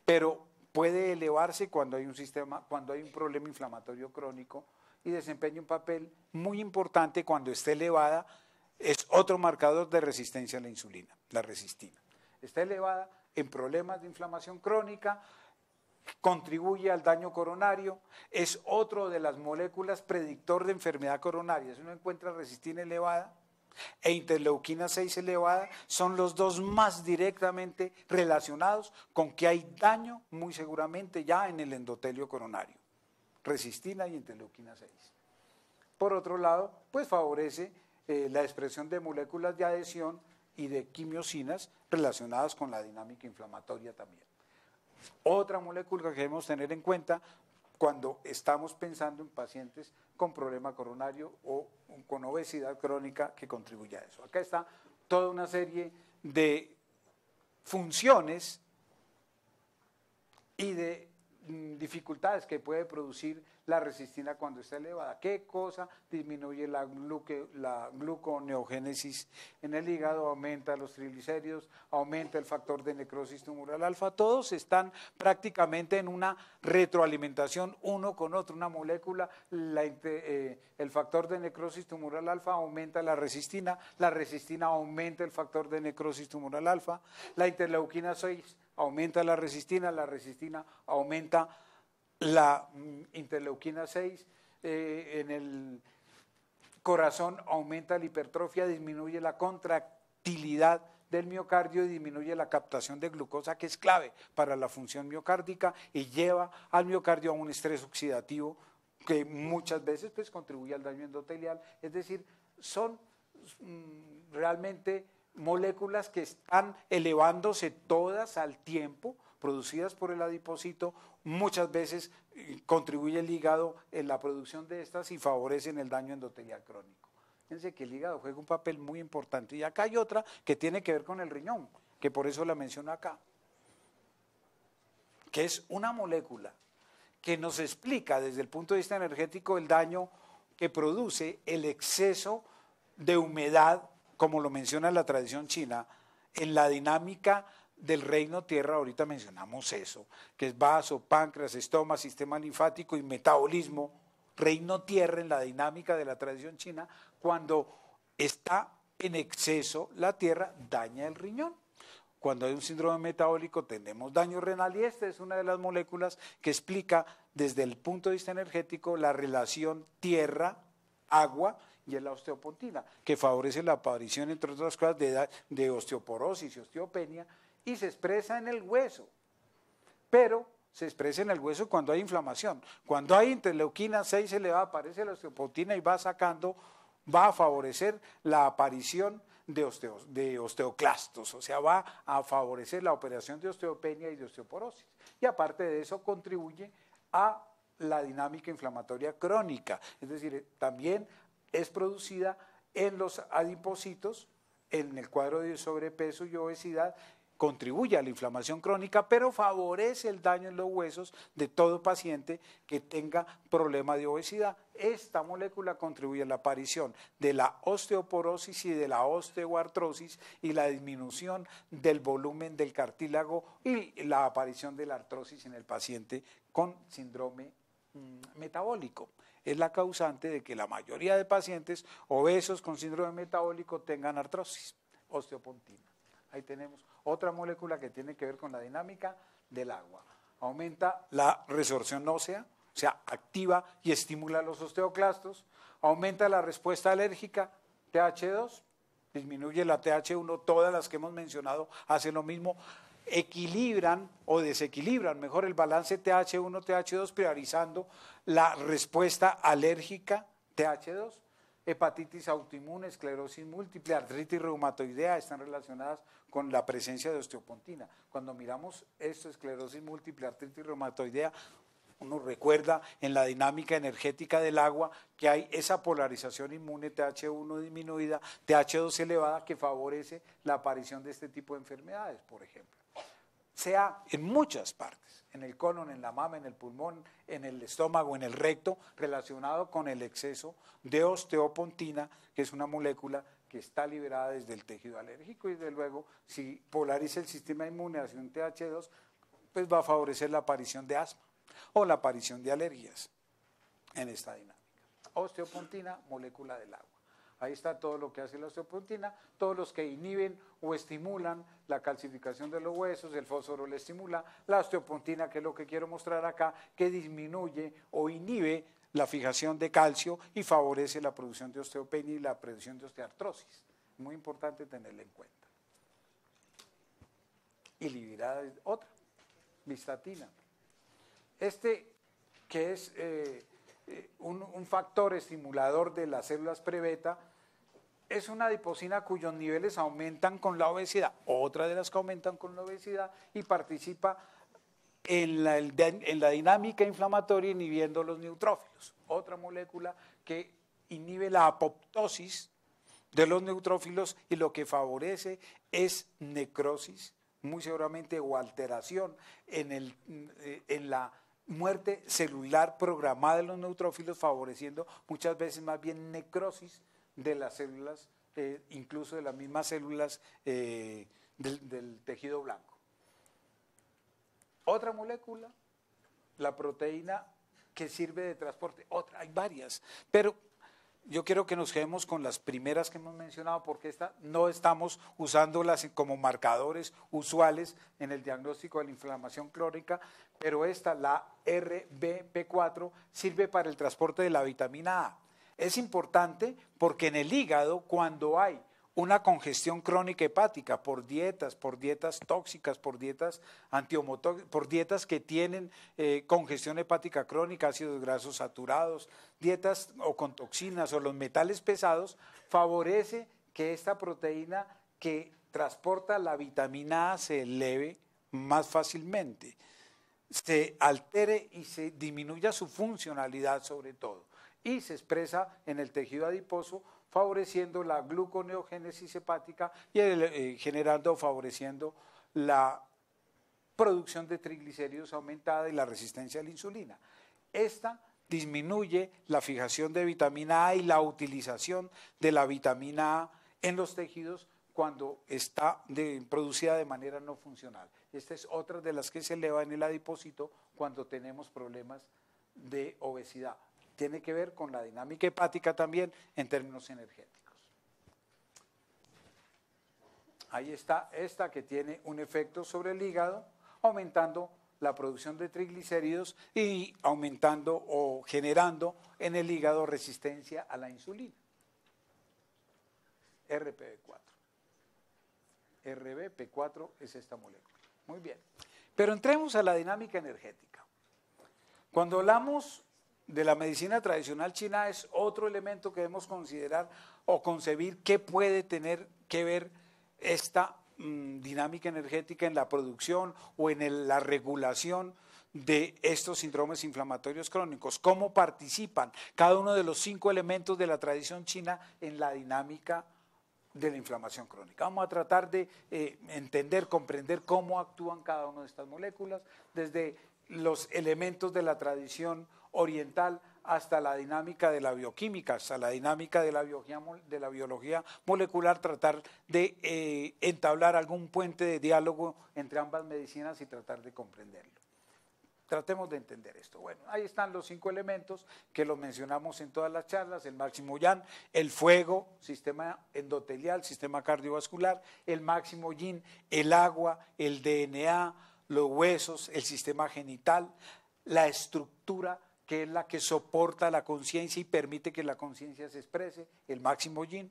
pero puede elevarse cuando hay un problema inflamatorio crónico y desempeña un papel muy importante cuando esté elevada. Es otro marcador de resistencia a la insulina, la resistina. Está elevada en problemas de inflamación crónica, contribuye al daño coronario, es otro de las moléculas predictor de enfermedad coronaria. Si uno encuentra resistina elevada e interleuquina 6 elevada, son los dos más directamente relacionados con que hay daño muy seguramente ya en el endotelio coronario. Resistina y interleuquina 6. Por otro lado, pues favorece la expresión de moléculas de adhesión y de quimiosinas relacionadas con la dinámica inflamatoria también. Otra molécula que debemos tener en cuenta cuando estamos pensando en pacientes con problema coronario o con obesidad crónica que contribuye a eso. Acá está toda una serie de funciones y de dificultades que puede producir la resistina cuando está elevada. ¿Qué cosa? Disminuye la gluconeogénesis en el hígado, aumenta los triglicéridos, aumenta el factor de necrosis tumoral alfa. Todos están prácticamente en una retroalimentación uno con otro. Una molécula, el factor de necrosis tumoral alfa aumenta la resistina aumenta el factor de necrosis tumoral alfa, la interleuquina 6 aumenta la resistina aumenta la interleuquina 6, en el corazón aumenta la hipertrofia, disminuye la contractilidad del miocardio y disminuye la captación de glucosa, que es clave para la función miocárdica y lleva al miocardio a un estrés oxidativo que muchas veces pues, contribuye al daño endotelial. Es decir, son realmente moléculas que están elevándose todas al tiempo, producidas por el adipocito, muchas veces contribuye el hígado en la producción de estas y favorecen el daño endotelial crónico. Fíjense que el hígado juega un papel muy importante. Y acá hay otra que tiene que ver con el riñón, que por eso la menciono acá, que es una molécula que nos explica desde el punto de vista energético el daño que produce el exceso de humedad, como lo menciona la tradición china, en la dinámica del reino tierra. Ahorita mencionamos eso, que es vaso, páncreas, estómago, sistema linfático y metabolismo. Reino tierra en la dinámica de la tradición china, cuando está en exceso la tierra, daña el riñón. Cuando hay un síndrome metabólico tenemos daño renal y esta es una de las moléculas que explica desde el punto de vista energético la relación tierra-agua y es la osteopontina, que favorece la aparición, entre otras cosas, de osteoporosis y osteopenia y se expresa en el hueso, pero se expresa en el hueso cuando hay inflamación. Cuando hay interleuquina 6 elevada, aparece la osteopontina y va a favorecer la aparición de osteoclastos, o sea, va a favorecer la operación de osteopenia y de osteoporosis. Y aparte de eso contribuye a la dinámica inflamatoria crónica, es decir, también es producida en los adipocitos, en el cuadro de sobrepeso y obesidad, contribuye a la inflamación crónica, pero favorece el daño en los huesos de todo paciente que tenga problema de obesidad. Esta molécula contribuye a la aparición de la osteoporosis y de la osteoartrosis y la disminución del volumen del cartílago y la aparición de la artrosis en el paciente con síndrome metabólico. Es la causante de que la mayoría de pacientes obesos con síndrome metabólico tengan artrosis, osteopontina. Ahí tenemos otra molécula que tiene que ver con la dinámica del agua. Aumenta la resorción ósea, o sea, activa y estimula los osteoclastos. Aumenta la respuesta alérgica, TH2, disminuye la TH1, todas las que hemos mencionado hacen lo mismo. Equilibran o desequilibran mejor el balance TH1, TH2, priorizando la respuesta alérgica TH2. Hepatitis autoinmune, esclerosis múltiple, artritis reumatoidea están relacionadas con la presencia de osteopontina. Cuando miramos esto, esclerosis múltiple, artritis reumatoidea, Uno recuerda en la dinámica energética del agua que hay esa polarización inmune TH1 disminuida, TH2 elevada, que favorece la aparición de este tipo de enfermedades, por ejemplo. Sea en muchas partes, en el colon, en la mama, en el pulmón, en el estómago, en el recto, relacionado con el exceso de osteopontina, que es una molécula que está liberada desde el tejido alérgico, y desde luego, si polariza el sistema inmune hacia un TH2, pues va a favorecer la aparición de asma o la aparición de alergias en esta dinámica. Osteopontina, molécula del agua. Ahí está todo lo que hace la osteopontina, todos los que inhiben o estimulan la calcificación de los huesos, el fósforo le estimula, la osteopontina, que es lo que quiero mostrar acá, que disminuye o inhibe la fijación de calcio y favorece la producción de osteopenia y la producción de osteoartrosis. Muy importante tenerla en cuenta. Y libirada otra, bistatina. Este, que es un factor estimulador de las células pre-beta, es una adiposina cuyos niveles aumentan con la obesidad, otra de las que aumentan con la obesidad, y participa en la dinámica inflamatoria inhibiendo los neutrófilos. Otra molécula que inhibe la apoptosis de los neutrófilos y lo que favorece es necrosis, muy seguramente, o alteración en la muerte celular programada de los neutrófilos, favoreciendo muchas veces más bien necrosis de las células, incluso de las mismas células del tejido blanco. Otra molécula, la proteína que sirve de transporte, otra, hay varias, pero yo quiero que nos quedemos con las primeras que hemos mencionado, porque no estamos usándolas como marcadores usuales en el diagnóstico de la inflamación crónica, pero esta, la RBP4, sirve para el transporte de la vitamina A. Es importante porque en el hígado, cuando hay una congestión crónica hepática por dietas tóxicas, por dietas por dietas que tienen congestión hepática crónica, ácidos grasos saturados, dietas o con toxinas o los metales pesados, favorece que esta proteína que transporta la vitamina A se eleve más fácilmente, se altere y se disminuya su funcionalidad sobre todo, y se expresa en el tejido adiposo, favoreciendo la gluconeogénesis hepática y favoreciendo la producción de triglicéridos aumentada y la resistencia a la insulina. Esta disminuye la fijación de vitamina A y la utilización de la vitamina A en los tejidos cuando está producida de manera no funcional. Esta es otra de las que se eleva en el adipocito cuando tenemos problemas de obesidad. Tiene que ver con la dinámica hepática también en términos energéticos. Ahí está esta, que tiene un efecto sobre el hígado, aumentando la producción de triglicéridos y aumentando o generando en el hígado resistencia a la insulina. RBP4. RBP4 es esta molécula. Muy bien. Pero entremos a la dinámica energética. Cuando hablamos de la medicina tradicional china, es otro elemento que debemos considerar o concebir que puede tener que ver esta dinámica energética en la producción o en la regulación de estos síndromes inflamatorios crónicos. ¿Cómo participan cada uno de los 5 elementos de la tradición china en la dinámica de la inflamación crónica? Vamos a tratar de entender, comprender cómo actúan cada una de estas moléculas, desde los elementos de la tradición oriental hasta la dinámica de la bioquímica, hasta la dinámica de la biología molecular, tratar de entablar algún puente de diálogo entre ambas medicinas y tratar de comprenderlo. Tratemos de entender esto. Bueno, ahí están los 5 elementos que los mencionamos en todas las charlas: el máximo yang, el fuego, sistema endotelial, sistema cardiovascular; el máximo yin, el agua, el DNA, los huesos, el sistema genital; la estructura, que es la que soporta la conciencia y permite que la conciencia se exprese, el máximo yin;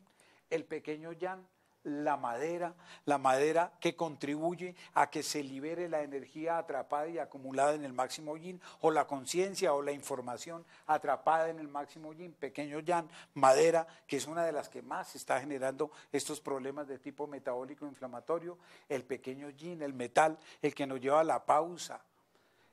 el pequeño yang, la madera que contribuye a que se libere la energía atrapada y acumulada en el máximo yin, o la conciencia o la información atrapada en el máximo yin, pequeño yang; madera, que es una de las que más está generando estos problemas de tipo metabólico inflamatorio; el pequeño yin, el metal, el que nos lleva a la pausa,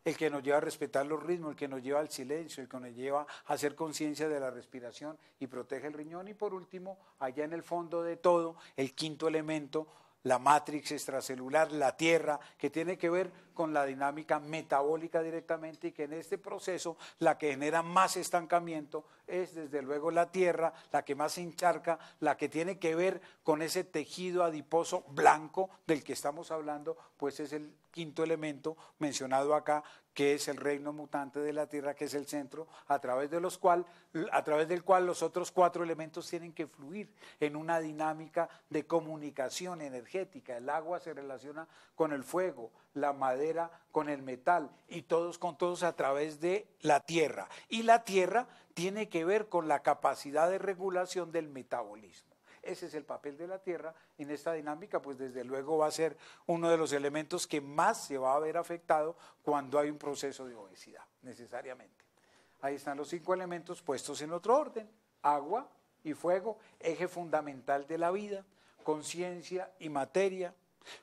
el que nos lleva a respetar los ritmos, el que nos lleva al silencio, el que nos lleva a hacer conciencia de la respiración y protege el riñón. Y por último, allá en el fondo de todo, el quinto elemento, la matrix extracelular, la tierra, que tiene que ver con la dinámica metabólica directamente y que en este proceso la que genera más estancamiento es desde luego la tierra, la que más se encharca, la que tiene que ver con ese tejido adiposo blanco del que estamos hablando, pues es el quinto elemento mencionado acá, que es el reino mutante de la tierra, que es el centro, a través del cual los otros cuatro elementos tienen que fluir en una dinámica de comunicación energética. El agua se relaciona con el fuego, la madera con el metal y todos con todos a través de la tierra. Y la tierra tiene que ver con la capacidad de regulación del metabolismo. Ese es el papel de la tierra en esta dinámica, pues desde luego va a ser uno de los elementos que más se va a ver afectado cuando hay un proceso de obesidad, necesariamente. Ahí están los 5 elementos puestos en otro orden: agua y fuego, eje fundamental de la vida, conciencia y materia,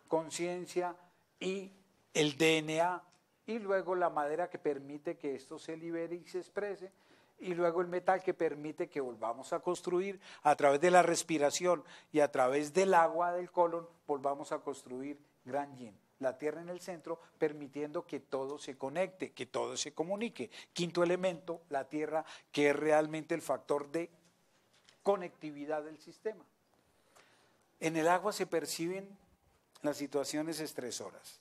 conciencia y el DNA, y luego la madera que permite que esto se libere y se exprese, y luego el metal que permite que volvamos a construir a través de la respiración y a través del agua del colon, volvamos a construir Gran Yin, la tierra en el centro, permitiendo que todo se conecte, que todo se comunique. Quinto elemento, la tierra, que es realmente el factor de conectividad del sistema. En el agua se perciben las situaciones estresoras.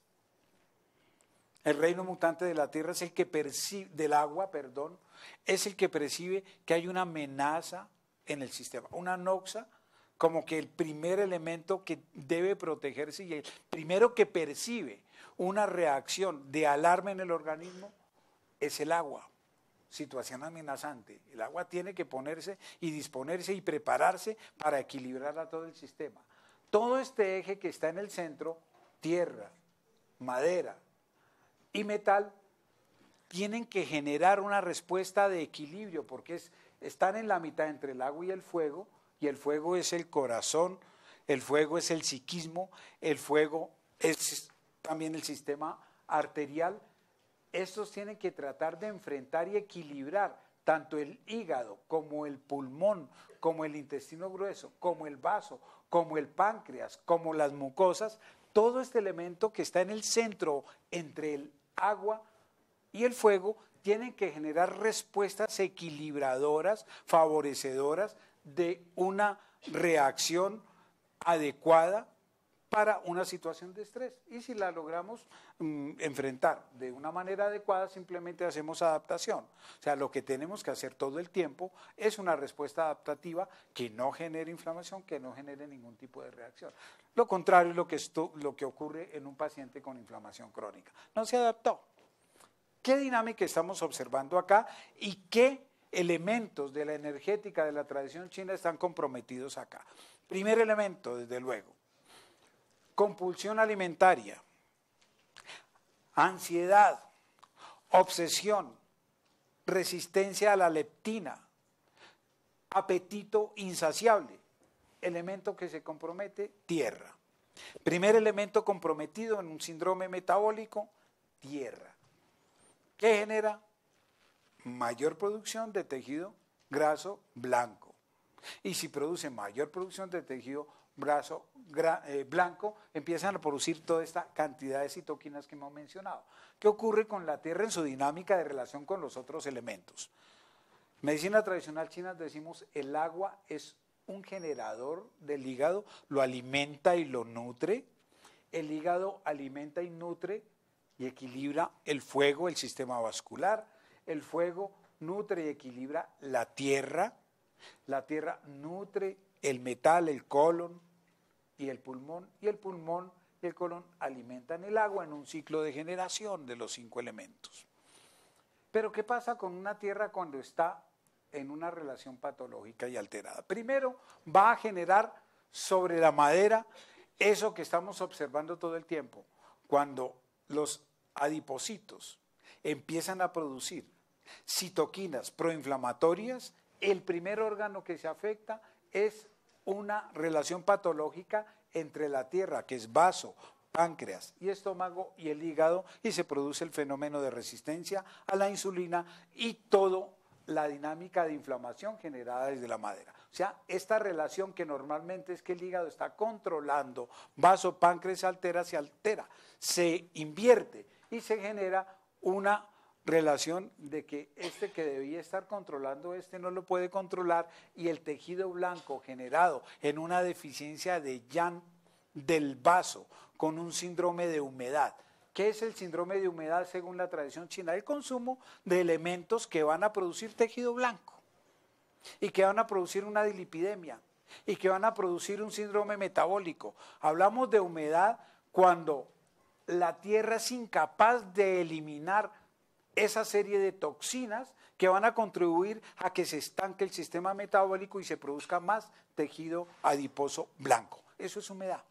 El reino mutante de la tierra es el que percibe, del agua, perdón, es el que percibe que hay una amenaza en el sistema, una noxa, como que el primer elemento que debe protegerse y el primero que percibe una reacción de alarma en el organismo es el agua. Situación amenazante. El agua tiene que ponerse y disponerse y prepararse para equilibrar a todo el sistema. Todo este eje que está en el centro, tierra, madera y metal, tienen que generar una respuesta de equilibrio, porque están en la mitad entre el agua y el fuego es el corazón, el fuego es el psiquismo, el fuego es también el sistema arterial. Estos tienen que tratar de enfrentar y equilibrar tanto el hígado como el pulmón, como el intestino grueso, como el vaso, como el páncreas, como las mucosas, todo este elemento que está en el centro entre el agua y el fuego tienen que generar respuestas equilibradoras, favorecedoras de una reacción adecuada para una situación de estrés. Y si la logramos enfrentar de una manera adecuada, simplemente hacemos adaptación. O sea, lo que tenemos que hacer todo el tiempo es una respuesta adaptativa que no genere inflamación, que no genere ningún tipo de reacción. Lo contrario es lo que ocurre en un paciente con inflamación crónica. No se adaptó. ¿Qué dinámica estamos observando acá y qué elementos de la energética de la tradición china están comprometidos acá? Primer elemento, desde luego, compulsión alimentaria, ansiedad, obsesión, resistencia a la leptina, apetito insaciable, elemento que se compromete, tierra. Primer elemento comprometido en un síndrome metabólico, tierra. ¿Qué genera? Mayor producción de tejido graso blanco. Y si produce mayor producción de tejido blanco, empiezan a producir toda esta cantidad de citoquinas que hemos mencionado. ¿Qué ocurre con la tierra en su dinámica de relación con los otros elementos? En medicina tradicional china decimos el agua es un generador del hígado, lo alimenta y lo nutre. El hígado alimenta y nutre y equilibra el fuego, el sistema vascular. El fuego nutre y equilibra la tierra nutre el metal, el colon y el pulmón, y el pulmón y el colon alimentan el agua en un ciclo de generación de los 5 elementos. Pero ¿qué pasa con una tierra cuando está en una relación patológica y alterada? Primero, va a generar sobre la madera eso que estamos observando todo el tiempo, cuando los adipocitos empiezan a producir citoquinas proinflamatorias, el primer órgano que se afecta es una relación patológica entre la tierra, que es vaso, páncreas y estómago y el hígado, y se produce el fenómeno de resistencia a la insulina y toda la dinámica de inflamación generada desde la madera. O sea, esta relación que normalmente es que el hígado está controlando vaso, páncreas, se altera, se invierte y se genera una relación de que este que debía estar controlando, no lo puede controlar, y el tejido blanco generado en una deficiencia de yang del vaso con un síndrome de humedad. ¿Qué es el síndrome de humedad según la tradición china? El consumo de elementos que van a producir tejido blanco y que van a producir una dilipidemia y que van a producir un síndrome metabólico. Hablamos de humedad cuando la tierra es incapaz de eliminar esa serie de toxinas que van a contribuir a que se estanque el sistema metabólico y se produzca más tejido adiposo blanco. Eso es humedad.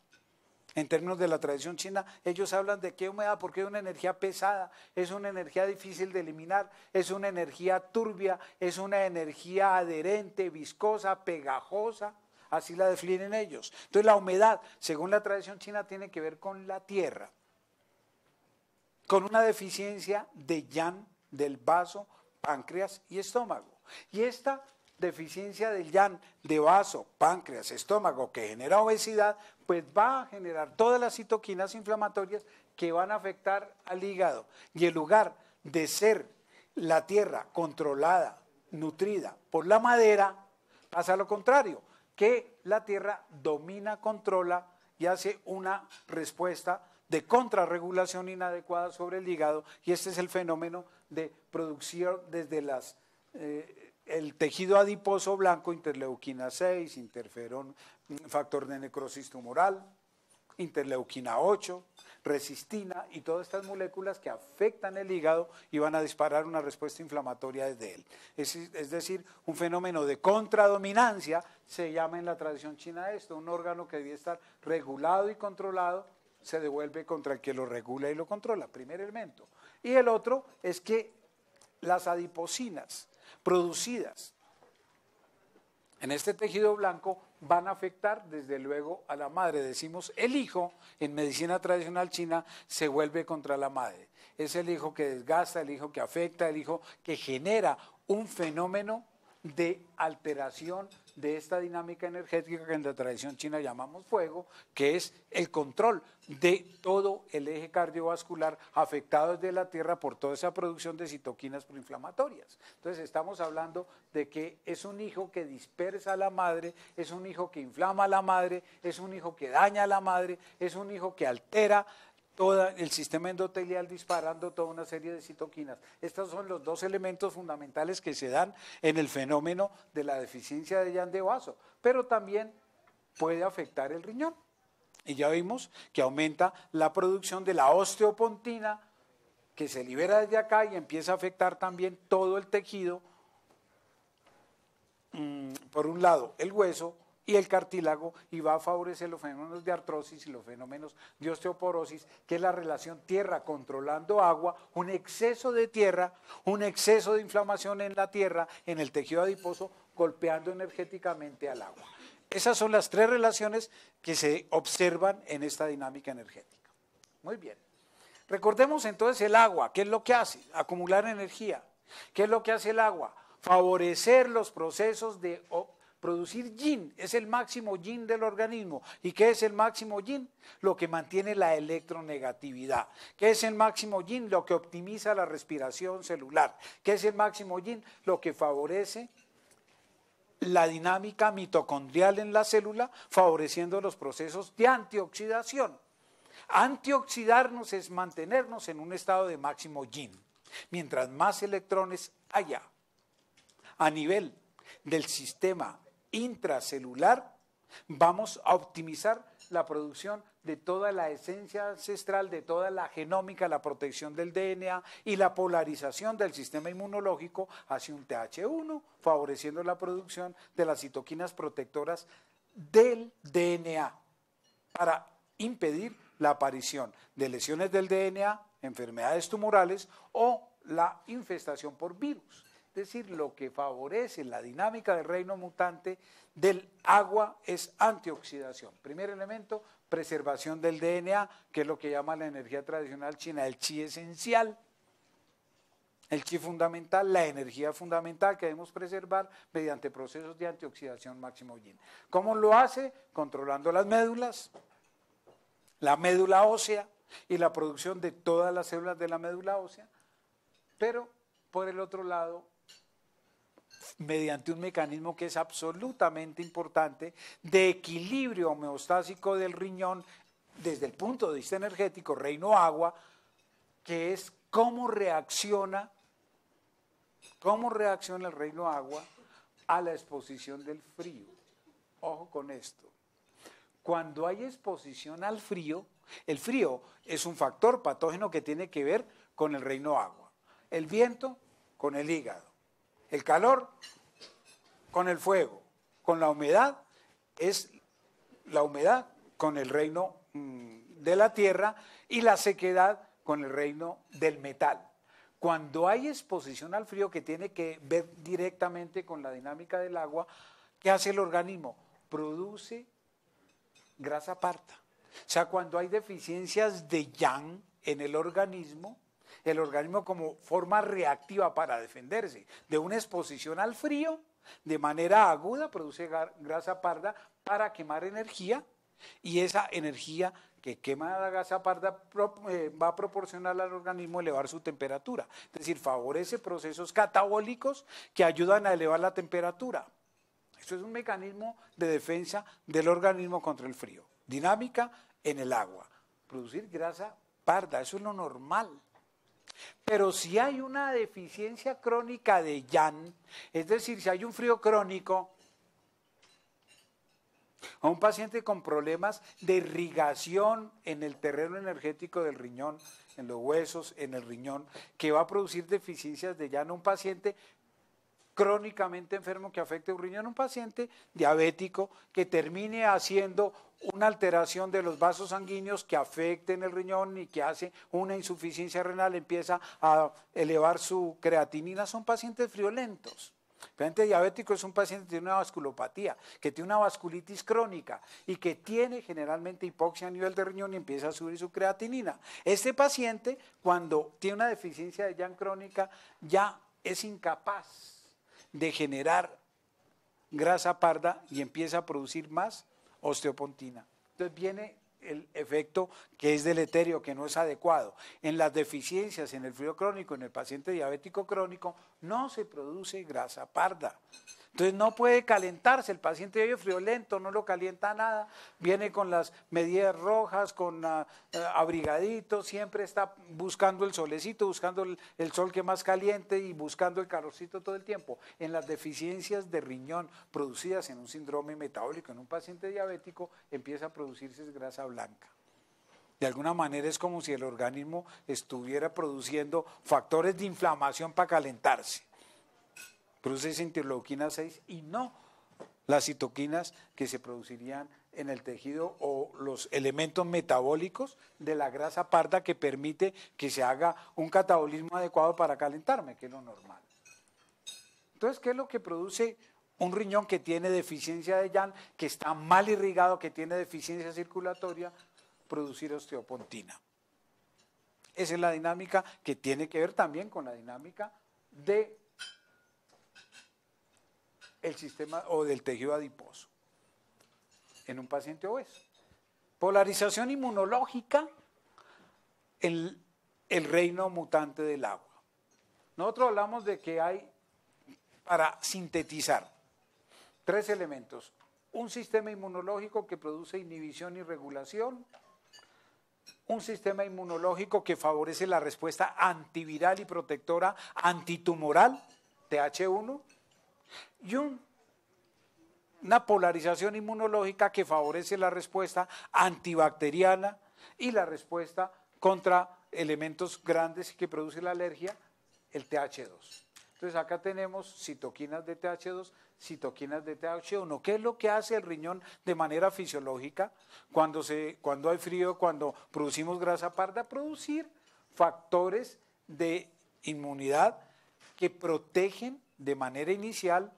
En términos de la tradición china, ellos hablan de qué humedad, porque es una energía pesada, es una energía difícil de eliminar, es una energía turbia, es una energía adherente, viscosa, pegajosa, así la definen ellos. Entonces la humedad, según la tradición china, tiene que ver con la tierra, con una deficiencia de yang del vaso, páncreas y estómago. Y esta deficiencia del yang de vaso, páncreas, estómago, que genera obesidad, pues va a generar todas las citoquinas inflamatorias que van a afectar al hígado. Y en lugar de ser la tierra controlada, nutrida por la madera, pasa lo contrario, que la tierra domina, controla y hace una respuesta de contrarregulación inadecuada sobre el hígado, y este es el fenómeno de producción desde el tejido adiposo blanco, interleuquina 6, interferón, factor de necrosis tumoral, interleuquina 8, resistina y todas estas moléculas que afectan el hígado y van a disparar una respuesta inflamatoria desde él. Es decir, un fenómeno de contradominancia, se llama en la tradición china esto, un órgano que debía estar regulado y controlado, se devuelve contra el que lo regula y lo controla, primer elemento. Y el otro es que las adiposinas producidas en este tejido blanco van a afectar desde luego a la madre. Decimos el hijo, en medicina tradicional china, se vuelve contra la madre. Es el hijo que desgasta, el hijo que afecta, el hijo que genera un fenómeno de alteración de esta dinámica energética que en la tradición china llamamos fuego, que es el control de todo el eje cardiovascular afectado desde la tierra por toda esa producción de citoquinas proinflamatorias. Entonces estamos hablando de que es un hijo que dispersa a la madre, es un hijo que inflama a la madre, es un hijo que daña a la madre, es un hijo que altera todo el sistema endotelial, disparando toda una serie de citoquinas. Estos son los dos elementos fundamentales que se dan en el fenómeno de la deficiencia de yang de vaso, pero también puede afectar el riñón. Y ya vimos que aumenta la producción de la osteopontina, que se libera desde acá y empieza a afectar también todo el tejido, por un lado el hueso y el cartílago, y va a favorecer los fenómenos de artrosis y los fenómenos de osteoporosis, que es la relación tierra controlando agua, un exceso de tierra, un exceso de inflamación en la tierra, en el tejido adiposo, golpeando energéticamente al agua. Esas son las tres relaciones que se observan en esta dinámica energética. Muy bien. Recordemos entonces el agua, ¿qué es lo que hace? Acumular energía. ¿Qué es lo que hace el agua? Favorecer los procesos de producir yin, es el máximo yin del organismo. ¿Y qué es el máximo yin? Lo que mantiene la electronegatividad. ¿Qué es el máximo yin? Lo que optimiza la respiración celular. ¿Qué es el máximo yin? Lo que favorece la dinámica mitocondrial en la célula, favoreciendo los procesos de antioxidación. Antioxidarnos es mantenernos en un estado de máximo yin. Mientras más electrones haya a nivel del sistema intracelular, vamos a optimizar la producción de toda la esencia ancestral, de toda la genómica, la protección del DNA y la polarización del sistema inmunológico hacia un TH1, favoreciendo la producción de las citoquinas protectoras del DNA para impedir la aparición de lesiones del DNA, enfermedades tumorales o la infestación por virus. Es decir, lo que favorece la dinámica del reino mutante del agua es antioxidación. Primer elemento, preservación del DNA, que es lo que llama la energía tradicional china, el chi esencial. El chi fundamental, la energía fundamental que debemos preservar mediante procesos de antioxidación máximo yin. ¿Cómo lo hace? Controlando las médulas, la médula ósea y la producción de todas las células de la médula ósea, pero por el otro lado, mediante un mecanismo que es absolutamente importante de equilibrio homeostásico del riñón desde el punto de vista energético, reino agua, que es cómo reacciona el reino agua a la exposición del frío. Ojo con esto. Cuando hay exposición al frío, el frío es un factor patógeno que tiene que ver con el reino agua. El viento con el hígado. El calor con el fuego. Con la humedad es la humedad con el reino de la tierra y la sequedad con el reino del metal. Cuando hay exposición al frío que tiene que ver directamente con la dinámica del agua, ¿qué hace el organismo? Produce grasa parda. O sea, cuando hay deficiencias de yang en el organismo como forma reactiva para defenderse de una exposición al frío, de manera aguda produce grasa parda para quemar energía, y esa energía que quema la grasa parda va a proporcionar al organismo elevar su temperatura. Es decir, favorece procesos catabólicos que ayudan a elevar la temperatura. Esto es un mecanismo de defensa del organismo contra el frío. Dinámica en el agua. Producir grasa parda, eso es lo normal. Pero si hay una deficiencia crónica de yang, es decir, si hay un frío crónico, a un paciente con problemas de irrigación en el terreno energético del riñón, en los huesos, en el riñón, que va a producir deficiencias de yang, un paciente crónicamente enfermo que afecte un riñón, un paciente diabético que termine haciendo una alteración de los vasos sanguíneos que afecten el riñón y que hace una insuficiencia renal, empieza a elevar su creatinina, son pacientes friolentos. El paciente diabético es un paciente que tiene una vasculopatía, que tiene una vasculitis crónica y que tiene generalmente hipoxia a nivel de riñón y empieza a subir su creatinina. Este paciente, cuando tiene una deficiencia de yang crónica, ya es incapaz de generar grasa parda y empieza a producir más osteopontina. Entonces viene el efecto que es deleterio, que no es adecuado. En las deficiencias, en el frío crónico, en el paciente diabético crónico, no se produce grasa parda. Entonces no puede calentarse, el paciente vive friolento, no lo calienta nada, viene con las medidas rojas, con abrigadito, siempre está buscando el solecito, buscando el sol que más caliente y buscando el calorcito todo el tiempo. En las deficiencias de riñón producidas en un síndrome metabólico, en un paciente diabético, empieza a producirse grasa blanca. De alguna manera es como si el organismo estuviera produciendo factores de inflamación para calentarse. Produce esa interleuquina 6 y no las citoquinas que se producirían en el tejido o los elementos metabólicos de la grasa parda que permite que se haga un catabolismo adecuado para calentarme, que es lo normal. Entonces, ¿qué es lo que produce un riñón que tiene deficiencia de yang, que está mal irrigado, que tiene deficiencia circulatoria? Producir osteopontina. Esa es la dinámica que tiene que ver también con la dinámica de el sistema o del tejido adiposo en un paciente obeso. Polarización inmunológica, el reino mutante del agua. Nosotros hablamos de que hay, para sintetizar, 3 elementos. Un sistema inmunológico que produce inhibición y regulación, un sistema inmunológico que favorece la respuesta antiviral y protectora antitumoral, TH1, y una polarización inmunológica que favorece la respuesta antibacteriana y y contra elementos grandes que produce la alergia, el TH2. Entonces acá tenemos citoquinas de TH2, citoquinas de TH1. ¿Qué es lo que hace el riñón de manera fisiológica cuando hay frío, cuando producimos grasa parda? Producir factores de inmunidad que protegen de manera inicial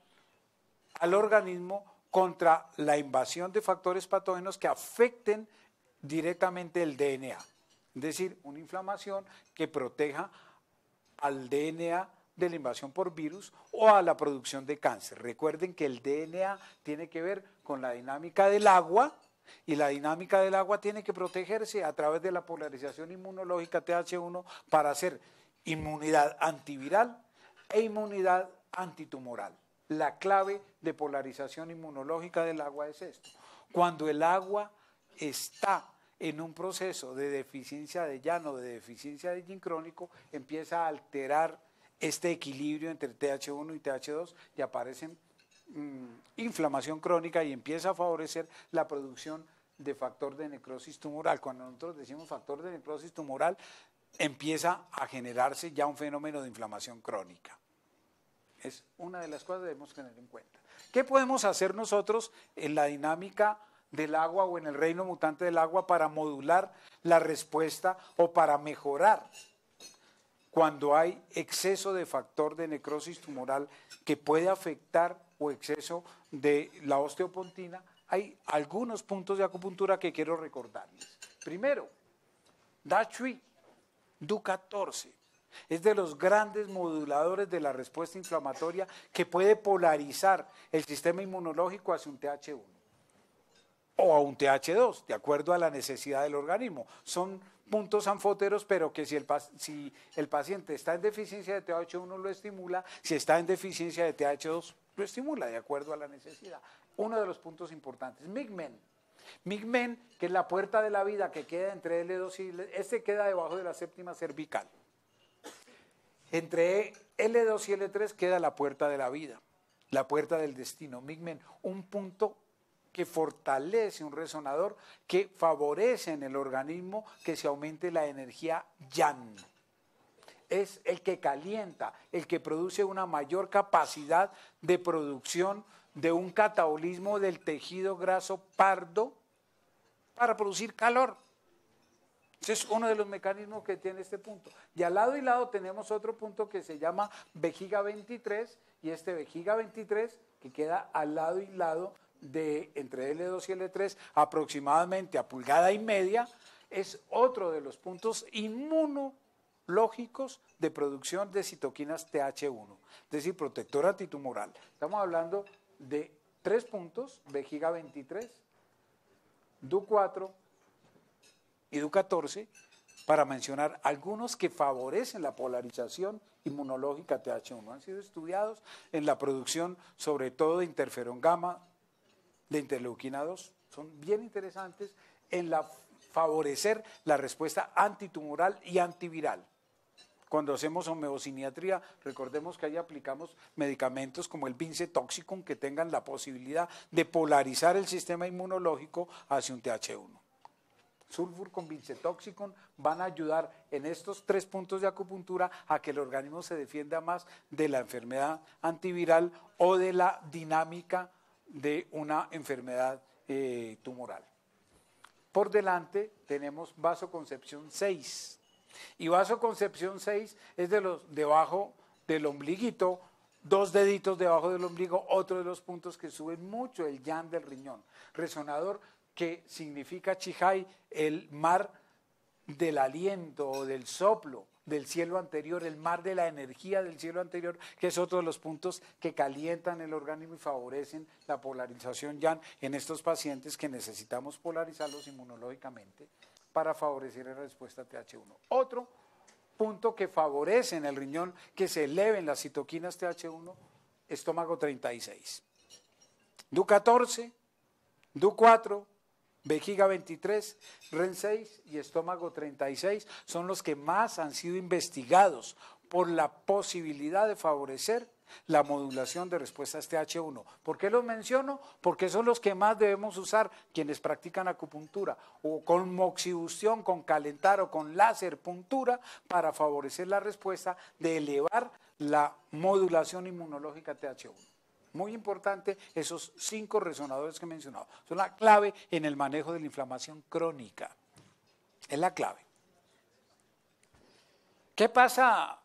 al organismo contra la invasión de factores patógenos que afecten directamente el DNA. Es decir, una inflamación que proteja al DNA de la invasión por virus o a la producción de cáncer. Recuerden que el DNA tiene que ver con la dinámica del agua y la dinámica del agua tiene que protegerse a través de la polarización inmunológica TH1 para hacer inmunidad antiviral e inmunidad antitumoral. La clave de polarización inmunológica del agua es esto. Cuando el agua está en un proceso de deficiencia de YAN o de deficiencia de yin crónico, empieza a alterar este equilibrio entre TH1 y TH2 y aparecen inflamación crónica y empieza a favorecer la producción de factor de necrosis tumoral. Cuando nosotros decimos factor de necrosis tumoral, empieza a generarse ya un fenómeno de inflamación crónica. Es una de las cosas que debemos tener en cuenta. ¿Qué podemos hacer nosotros en la dinámica del agua o en el reino mutante del agua para modular la respuesta o para mejorar cuando hay exceso de factor de necrosis tumoral que puede afectar o exceso de la osteopontina? Hay algunos puntos de acupuntura que quiero recordarles. Primero, Da Chui, Du14. Es de los grandes moduladores de la respuesta inflamatoria que puede polarizar el sistema inmunológico hacia un TH1 o a un TH2, de acuerdo a la necesidad del organismo. Son puntos anfóteros, pero que si el paciente está en deficiencia de TH1 lo estimula, si está en deficiencia de TH2 lo estimula, de acuerdo a la necesidad. Uno de los puntos importantes, Migmen. Migmen, que es la puerta de la vida que queda entre L2 y L3, este queda debajo de la séptima cervical. Entre L2 y L3 queda la puerta de la vida, la puerta del destino. Migmen, un punto que fortalece un resonador, que favorece en el organismo que se aumente la energía Yang. Es el que calienta, el que produce una mayor capacidad de producción de un catabolismo del tejido graso pardo para producir calor. Ese es uno de los mecanismos que tiene este punto. Y al lado y lado tenemos otro punto que se llama vejiga 23, y este vejiga 23, que queda al lado y lado de entre L2 y L3, aproximadamente a pulgada y media, es otro de los puntos inmunológicos de producción de citoquinas TH1, es decir, protector antitumoral. Estamos hablando de 3 puntos, vejiga 23, Du4 y Du14, para mencionar algunos que favorecen la polarización inmunológica TH1. Han sido estudiados en la producción sobre todo de interferón gamma, de interleuquina 2. Son bien interesantes en favorecer la respuesta antitumoral y antiviral. Cuando hacemos homeosiniatría, recordemos que ahí aplicamos medicamentos como el Vincetoxicum que tengan la posibilidad de polarizar el sistema inmunológico hacia un TH1. Sulfur con Vincetoxicum van a ayudar en estos 3 puntos de acupuntura a que el organismo se defienda más de la enfermedad antiviral o de la dinámica de una enfermedad tumoral. Por delante tenemos vasoconcepción 6. Y vasoconcepción 6 es de los debajo del ombliguito, 2 deditos debajo del ombligo, otro de los puntos que suben mucho el yang del riñón. Resonador que significa Chihai, el mar del aliento o del soplo del cielo anterior, el mar de la energía del cielo anterior, que es otro de los puntos que calientan el organismo y favorecen la polarización yang en estos pacientes que necesitamos polarizarlos inmunológicamente para favorecer la respuesta TH1. Otro punto que favorece en el riñón que se eleven las citoquinas TH1, estómago 36. Du14, Du4, vejiga 23, REN 6 y estómago 36 son los que más han sido investigados por la posibilidad de favorecer la modulación de respuestas TH1. ¿Por qué los menciono? Porque son los que más debemos usar quienes practican acupuntura, o con moxibustión, con calentar o con láser puntura para favorecer la respuesta de elevar la modulación inmunológica TH1. Muy importante esos 5 resonadores que he mencionado. Son la clave en el manejo de la inflamación crónica. Es la clave. ¿Qué pasa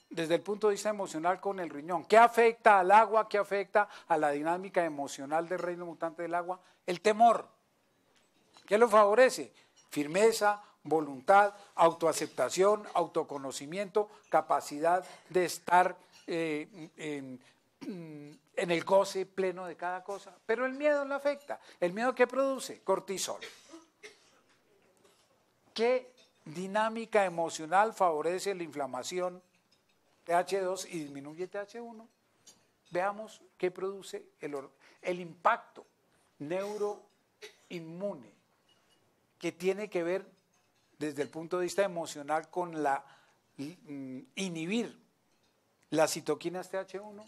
desde el punto de vista emocional con el riñón. ¿Qué afecta al agua? ¿Qué afecta a la dinámica emocional del reino mutante del agua? El temor. ¿Qué lo favorece? Firmeza, voluntad, autoaceptación, autoconocimiento, capacidad de estar en el goce pleno de cada cosa. Pero el miedo lo afecta. ¿El miedo qué produce? Cortisol. ¿Qué dinámica emocional favorece la inflamación TH2 y disminuye TH1? Veamos qué produce el impacto neuroinmune, que tiene que ver desde el punto de vista emocional con inhibir las citoquinas TH1.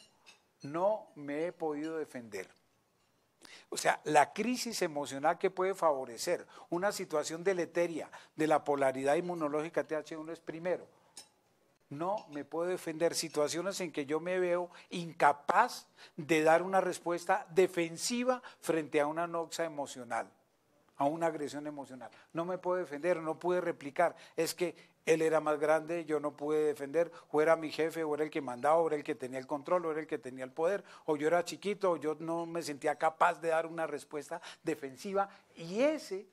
No me he podido defender. O sea, la crisis emocional que puede favorecer una situación deleteria de la polaridad inmunológica TH1 es primero, no me puedo defender, situaciones en que yo me veo incapaz de dar una respuesta defensiva frente a una noxa emocional, a una agresión emocional. No me puedo defender, no pude replicar, es que él era más grande, yo no pude defender, o era mi jefe, o era el que mandaba, o era el que tenía el control, o era el que tenía el poder, o yo era chiquito, o yo no me sentía capaz de dar una respuesta defensiva, y ese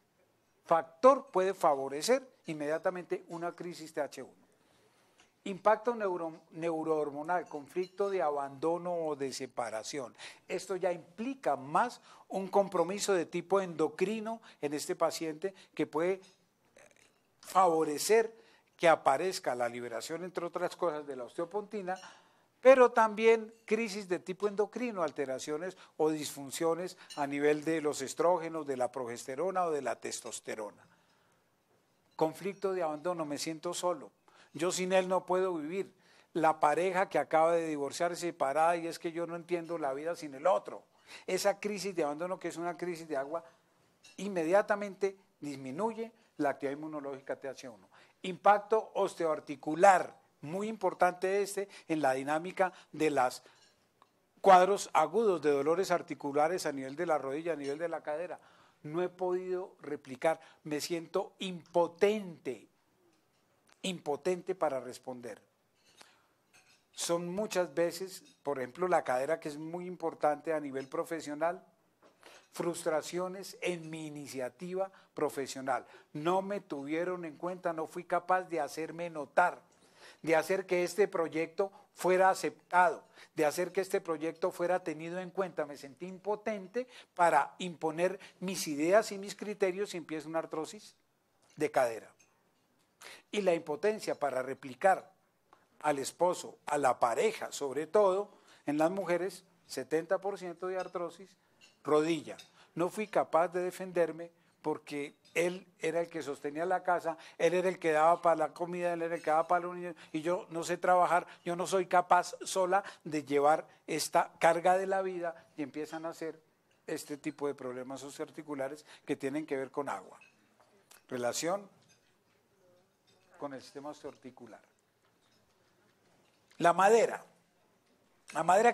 factor puede favorecer inmediatamente una crisis TH1. Impacto neurohormonal, conflicto de abandono o de separación. Esto ya implica más un compromiso de tipo endocrino en este paciente que puede favorecer que aparezca la liberación, entre otras cosas, de la osteopontina, pero también crisis de tipo endocrino, alteraciones o disfunciones a nivel de los estrógenos, de la progesterona o de la testosterona. Conflicto de abandono, me siento solo. Yo sin él no puedo vivir. La pareja que acaba de divorciarse separada y es que yo no entiendo la vida sin el otro. Esa crisis de abandono, que es una crisis de agua, inmediatamente disminuye la actividad inmunológica TH1. Impacto osteoarticular, muy importante en la dinámica de los cuadros agudos de dolores articulares a nivel de la rodilla, a nivel de la cadera. No he podido replicar, me siento impotente para responder. Son muchas veces, por ejemplo, la cadera, que es muy importante a nivel profesional, frustraciones en mi iniciativa profesional. No me tuvieron en cuenta, no fui capaz de hacerme notar, de hacer que este proyecto fuera aceptado, de hacer que este proyecto fuera tenido en cuenta. Me sentí impotente para imponer mis ideas y mis criterios y empieza una artrosis de cadera. Y la impotencia para replicar al esposo, a la pareja, sobre todo en las mujeres, 70% de artrosis, rodilla. No fui capaz de defenderme porque él era el que sostenía la casa, él era el que daba para la comida, él era el que daba para los niños, y yo no sé trabajar, yo no soy capaz sola de llevar esta carga de la vida, y empiezan a hacer este tipo de problemas osteoarticulares que tienen que ver con agua. Relación con el sistema osteoarticular. La madera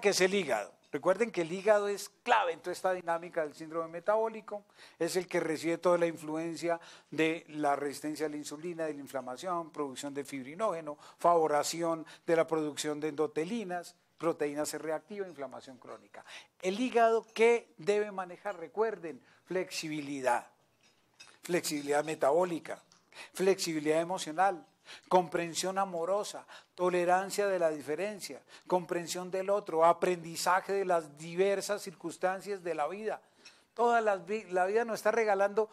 que es el hígado. Recuerden que el hígado es clave en toda esta dinámica del síndrome metabólico, es el que recibe toda la influencia de la resistencia a la insulina, de la inflamación, producción de fibrinógeno, favoración de la producción de endotelinas, proteína C reactiva, inflamación crónica. El hígado, ¿qué debe manejar? Recuerden, flexibilidad metabólica, flexibilidad emocional, comprensión amorosa, tolerancia de la diferencia, comprensión del otro, aprendizaje de las diversas circunstancias de la vida. La vida nos está regalando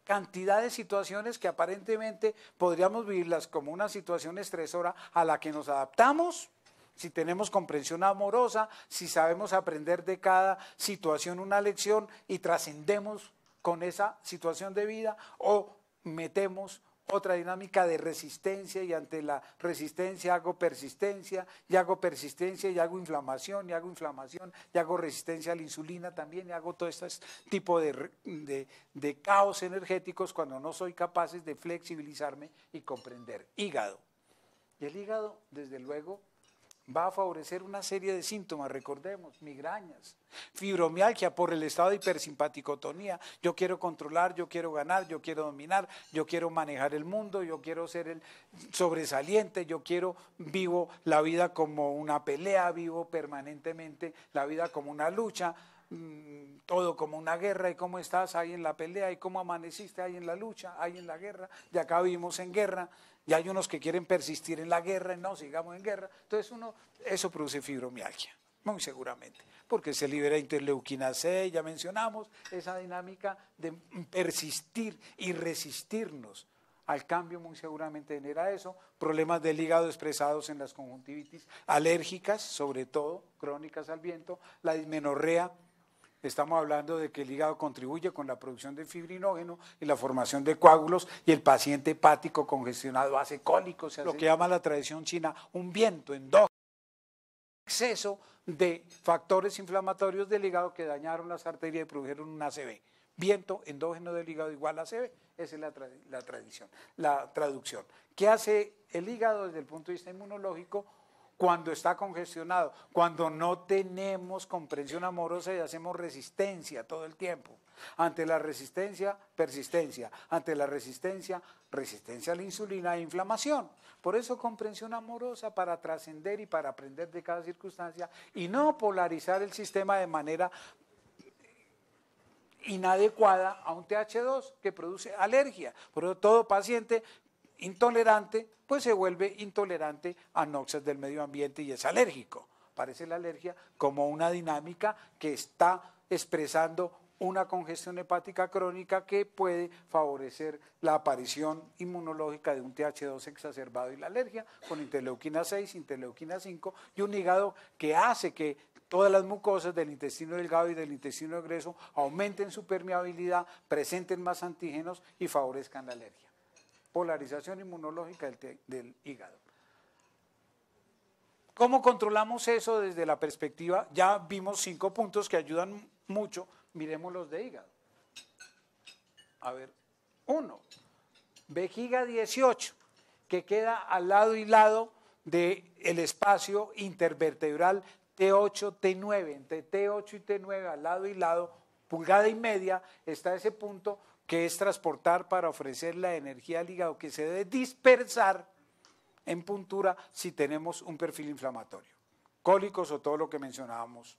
cantidad de situaciones que aparentemente podríamos vivirlas como una situación estresora a la que nos adaptamos, si tenemos comprensión amorosa, si sabemos aprender de cada situación una lección y trascendemos con esa situación de vida, o metemos otra dinámica de resistencia, y ante la resistencia hago persistencia, y hago persistencia, y hago inflamación, y hago inflamación, y hago resistencia a la insulina también, y hago todo este tipo de caos energéticos cuando no soy capaz de flexibilizarme y comprender. Hígado. Y el hígado, desde luego, va a favorecer una serie de síntomas, recordemos, migrañas, fibromialgia por el estado de hipersimpaticotonía. Yo quiero controlar, yo quiero ganar, yo quiero dominar, yo quiero manejar el mundo, yo quiero ser el sobresaliente, vivo la vida como una pelea, vivo permanentemente la vida como una lucha, todo como una guerra. ¿Y cómo estás ahí en la pelea? ¿Y cómo amaneciste ahí en la lucha, ahí en la guerra? Ya acá vivimos en guerra. Y hay unos que quieren persistir en la guerra y no, sigamos en guerra. Entonces eso produce fibromialgia, muy seguramente, porque se libera interleuquina 6, ya mencionamos, esa dinámica de persistir y resistirnos al cambio muy seguramente genera eso. Problemas del hígado expresados en las conjuntivitis alérgicas, sobre todo, crónicas al viento, la dismenorrea. Estamos hablando de que el hígado contribuye con la producción de fibrinógeno y la formación de coágulos, y el paciente hepático congestionado hace cólicos, lo que llama la tradición china un viento endógeno, exceso de factores inflamatorios del hígado que dañaron las arterias y produjeron un ACV. Viento endógeno del hígado igual a ACV, esa es la traducción. ¿Qué hace el hígado desde el punto de vista inmunológico? Cuando está congestionado, cuando no tenemos comprensión amorosa y hacemos resistencia todo el tiempo. Ante la resistencia, persistencia. Ante la resistencia, resistencia a la insulina e inflamación. Por eso comprensión amorosa, para trascender y para aprender de cada circunstancia y no polarizar el sistema de manera inadecuada a un TH2 que produce alergia. Por eso todo paciente intolerante, pues se vuelve intolerante a noxias del medio ambiente y es alérgico. Parece la alergia como una dinámica que está expresando una congestión hepática crónica que puede favorecer la aparición inmunológica de un TH2 exacerbado y la alergia con interleuquina 6, interleuquina 5 y un hígado que hace que todas las mucosas del intestino delgado y del intestino grueso aumenten su permeabilidad, presenten más antígenos y favorezcan la alergia. Polarización inmunológica del hígado. ¿Cómo controlamos eso desde la perspectiva? Ya vimos 5 puntos que ayudan mucho, miremos los de hígado. A ver, 1, vejiga 18, que queda al lado y lado del espacio intervertebral T8, T9, entre T8 y T9, al lado y lado, pulgada y media, está ese punto que es transportar para ofrecer la energía al hígado, que se debe dispersar en puntura si tenemos un perfil inflamatorio, cólicos o todo lo que mencionábamos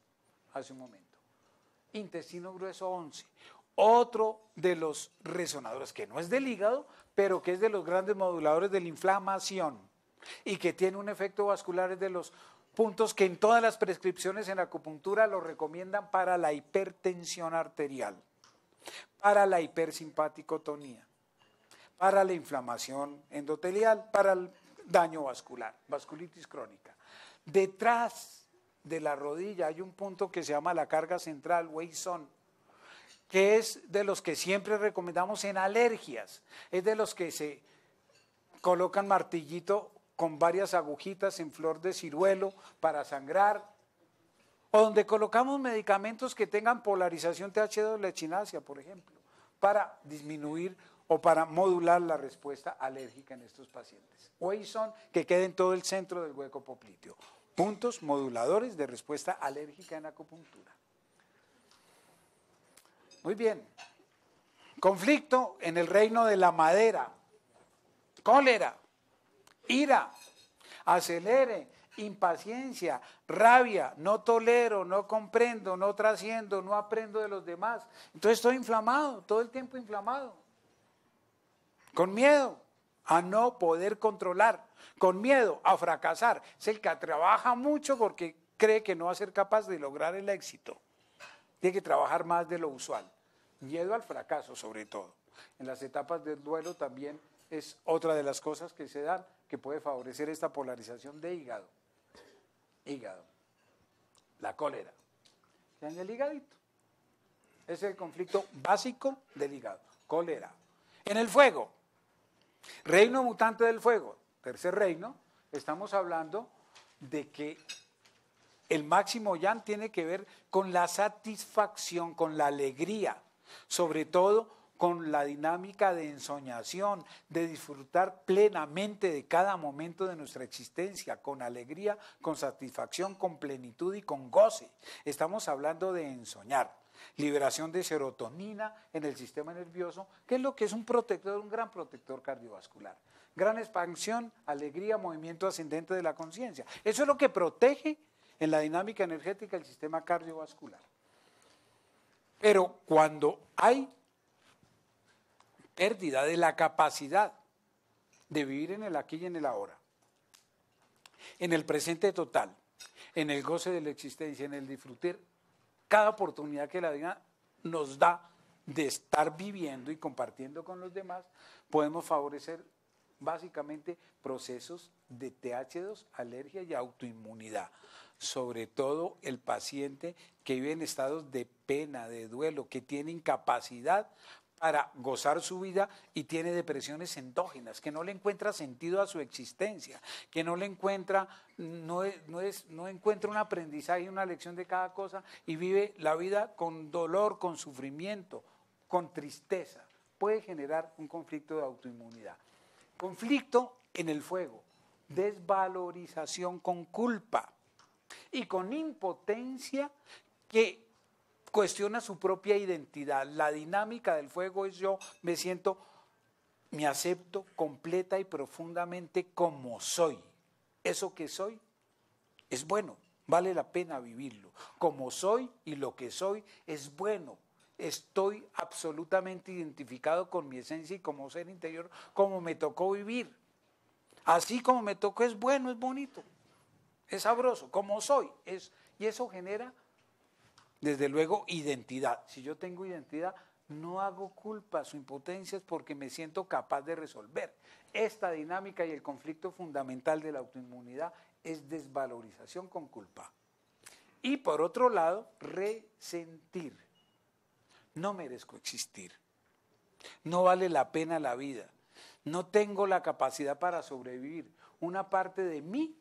hace un momento. Intestino grueso 11, otro de los resonadores que no es del hígado, pero que es de los grandes moduladores de la inflamación y que tiene un efecto vascular, es de los puntos que en todas las prescripciones en acupuntura lo recomiendan para la hipertensión arterial, para la hipersimpaticotonía, para la inflamación endotelial, para el daño vascular, vasculitis crónica. Detrás de la rodilla hay un punto que se llama la carga central, Wei Zone, que es de los que siempre recomendamos en alergias, es de los que se colocan martillito con varias agujitas en flor de ciruelo para sangrar, o donde colocamos medicamentos que tengan polarización TH2 lechinácea, por ejemplo, para disminuir o para modular la respuesta alérgica en estos pacientes. Wei Zone, que quede en todo el centro del hueco popliteo. Puntos moduladores de respuesta alérgica en acupuntura. Muy bien. Conflicto en el reino de la madera. Cólera, ira, acelere, impaciencia, rabia, no tolero, no comprendo, no trasciendo, no aprendo de los demás. Entonces estoy inflamado, todo el tiempo inflamado. Con miedo a no poder controlar, con miedo a fracasar. Es el que trabaja mucho porque cree que no va a ser capaz de lograr el éxito. Tiene que trabajar más de lo usual. Miedo al fracaso, sobre todo. En las etapas del duelo también es otra de las cosas que se dan que puede favorecer esta polarización de hígado. Hígado. La cólera. En el hígadito. Es el conflicto básico del hígado. Cólera. En el fuego. Reino mutante del fuego. Tercer reino. Estamos hablando de que el máximo yang tiene que ver con la satisfacción, con la alegría, sobre todo con la dinámica de ensoñación, de disfrutar plenamente de cada momento de nuestra existencia, con alegría, con satisfacción, con plenitud y con goce. Estamos hablando de ensoñar. Liberación de serotonina en el sistema nervioso, que es lo que es un protector, un gran protector cardiovascular. Gran expansión, alegría, movimiento ascendente de la conciencia. Eso es lo que protege en la dinámica energética el sistema cardiovascular. Pero cuando hay pérdida de la capacidad de vivir en el aquí y en el ahora, en el presente total, en el goce de la existencia, en el disfrutar cada oportunidad que la vida nos da de estar viviendo y compartiendo con los demás, podemos favorecer básicamente procesos de TH2, alergia y autoinmunidad, sobre todo el paciente que vive en estados de pena, de duelo, que tiene incapacidad para gozar su vida y tiene depresiones endógenas, que no le encuentra sentido a su existencia, que no le encuentra, no encuentra un aprendizaje, una lección de cada cosa y vive la vida con dolor, con sufrimiento, con tristeza. Puede generar un conflicto de autoinmunidad. Conflicto en el fuego, desvalorización con culpa y con impotencia que cuestiona su propia identidad. La dinámica del fuego es yo me siento, me acepto completa y profundamente como soy. Eso que soy es bueno, vale la pena vivirlo. Como soy y lo que soy es bueno. Estoy absolutamente identificado con mi esencia y como ser interior, como me tocó vivir. Así como me tocó es bueno, es bonito, es sabroso, como soy. Y eso genera, desde luego, identidad. Si yo tengo identidad, no hago culpa, su impotencia es porque me siento capaz de resolver. Esta dinámica y el conflicto fundamental de la autoinmunidad es desvalorización con culpa. Y por otro lado, resentir. No merezco existir, no vale la pena la vida, no tengo la capacidad para sobrevivir. Una parte de mí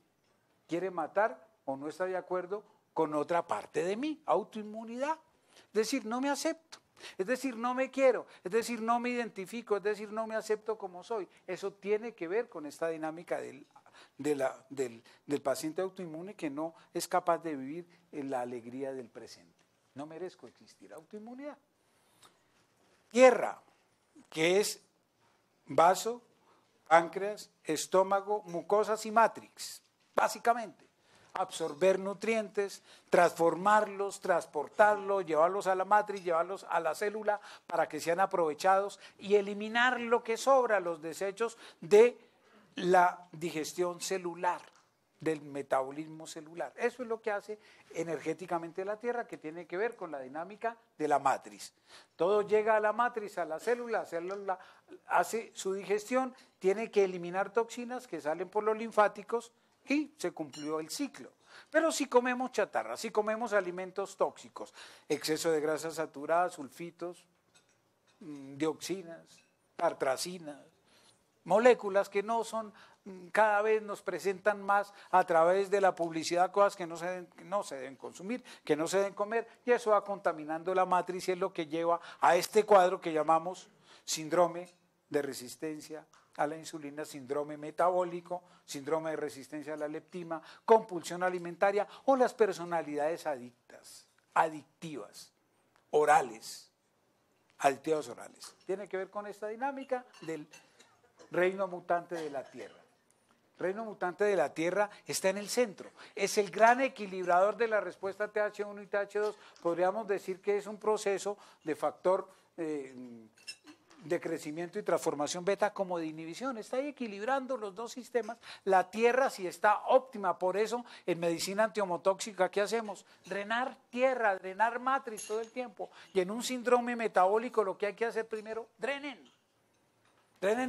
quiere matar o no está de acuerdo con otra parte de mí, autoinmunidad. Es decir, no me acepto, es decir, no me quiero, es decir, no me identifico, es decir, no me acepto como soy. Eso tiene que ver con esta dinámica del paciente autoinmune que no es capaz de vivir en la alegría del presente. No merezco existir, autoinmunidad. Tierra, que es vaso, páncreas, estómago, mucosas y matrix, básicamente. Absorber nutrientes, transformarlos, transportarlos, llevarlos a la matriz, llevarlos a la célula para que sean aprovechados y eliminar lo que sobra, los desechos de la digestión celular, del metabolismo celular. Eso es lo que hace energéticamente la Tierra, que tiene que ver con la dinámica de la matriz. Todo llega a la matriz, a la célula hace su digestión, tiene que eliminar toxinas que salen por los linfáticos y se cumplió el ciclo. Pero si comemos chatarra, si comemos alimentos tóxicos, exceso de grasas saturadas, sulfitos, dioxinas, tartracinas, moléculas que no son, cada vez nos presentan más a través de la publicidad cosas que no se deben consumir, que no se deben comer, y eso va contaminando la matriz y es lo que lleva a este cuadro que llamamos síndrome de resistencia a la insulina, síndrome metabólico, síndrome de resistencia a la leptina, compulsión alimentaria o las personalidades adictivas, orales, adictivas orales. Tiene que ver con esta dinámica del reino mutante de la Tierra. El reino mutante de la Tierra está en el centro, es el gran equilibrador de la respuesta TH1 y TH2. Podríamos decir que es un proceso de factor de crecimiento y transformación beta como de inhibición, está ahí equilibrando los dos sistemas. La Tierra sí está óptima, por eso en medicina antiomotóxica, ¿qué hacemos? Drenar tierra, drenar matriz todo el tiempo, y en un síndrome metabólico lo que hay que hacer primero, drenen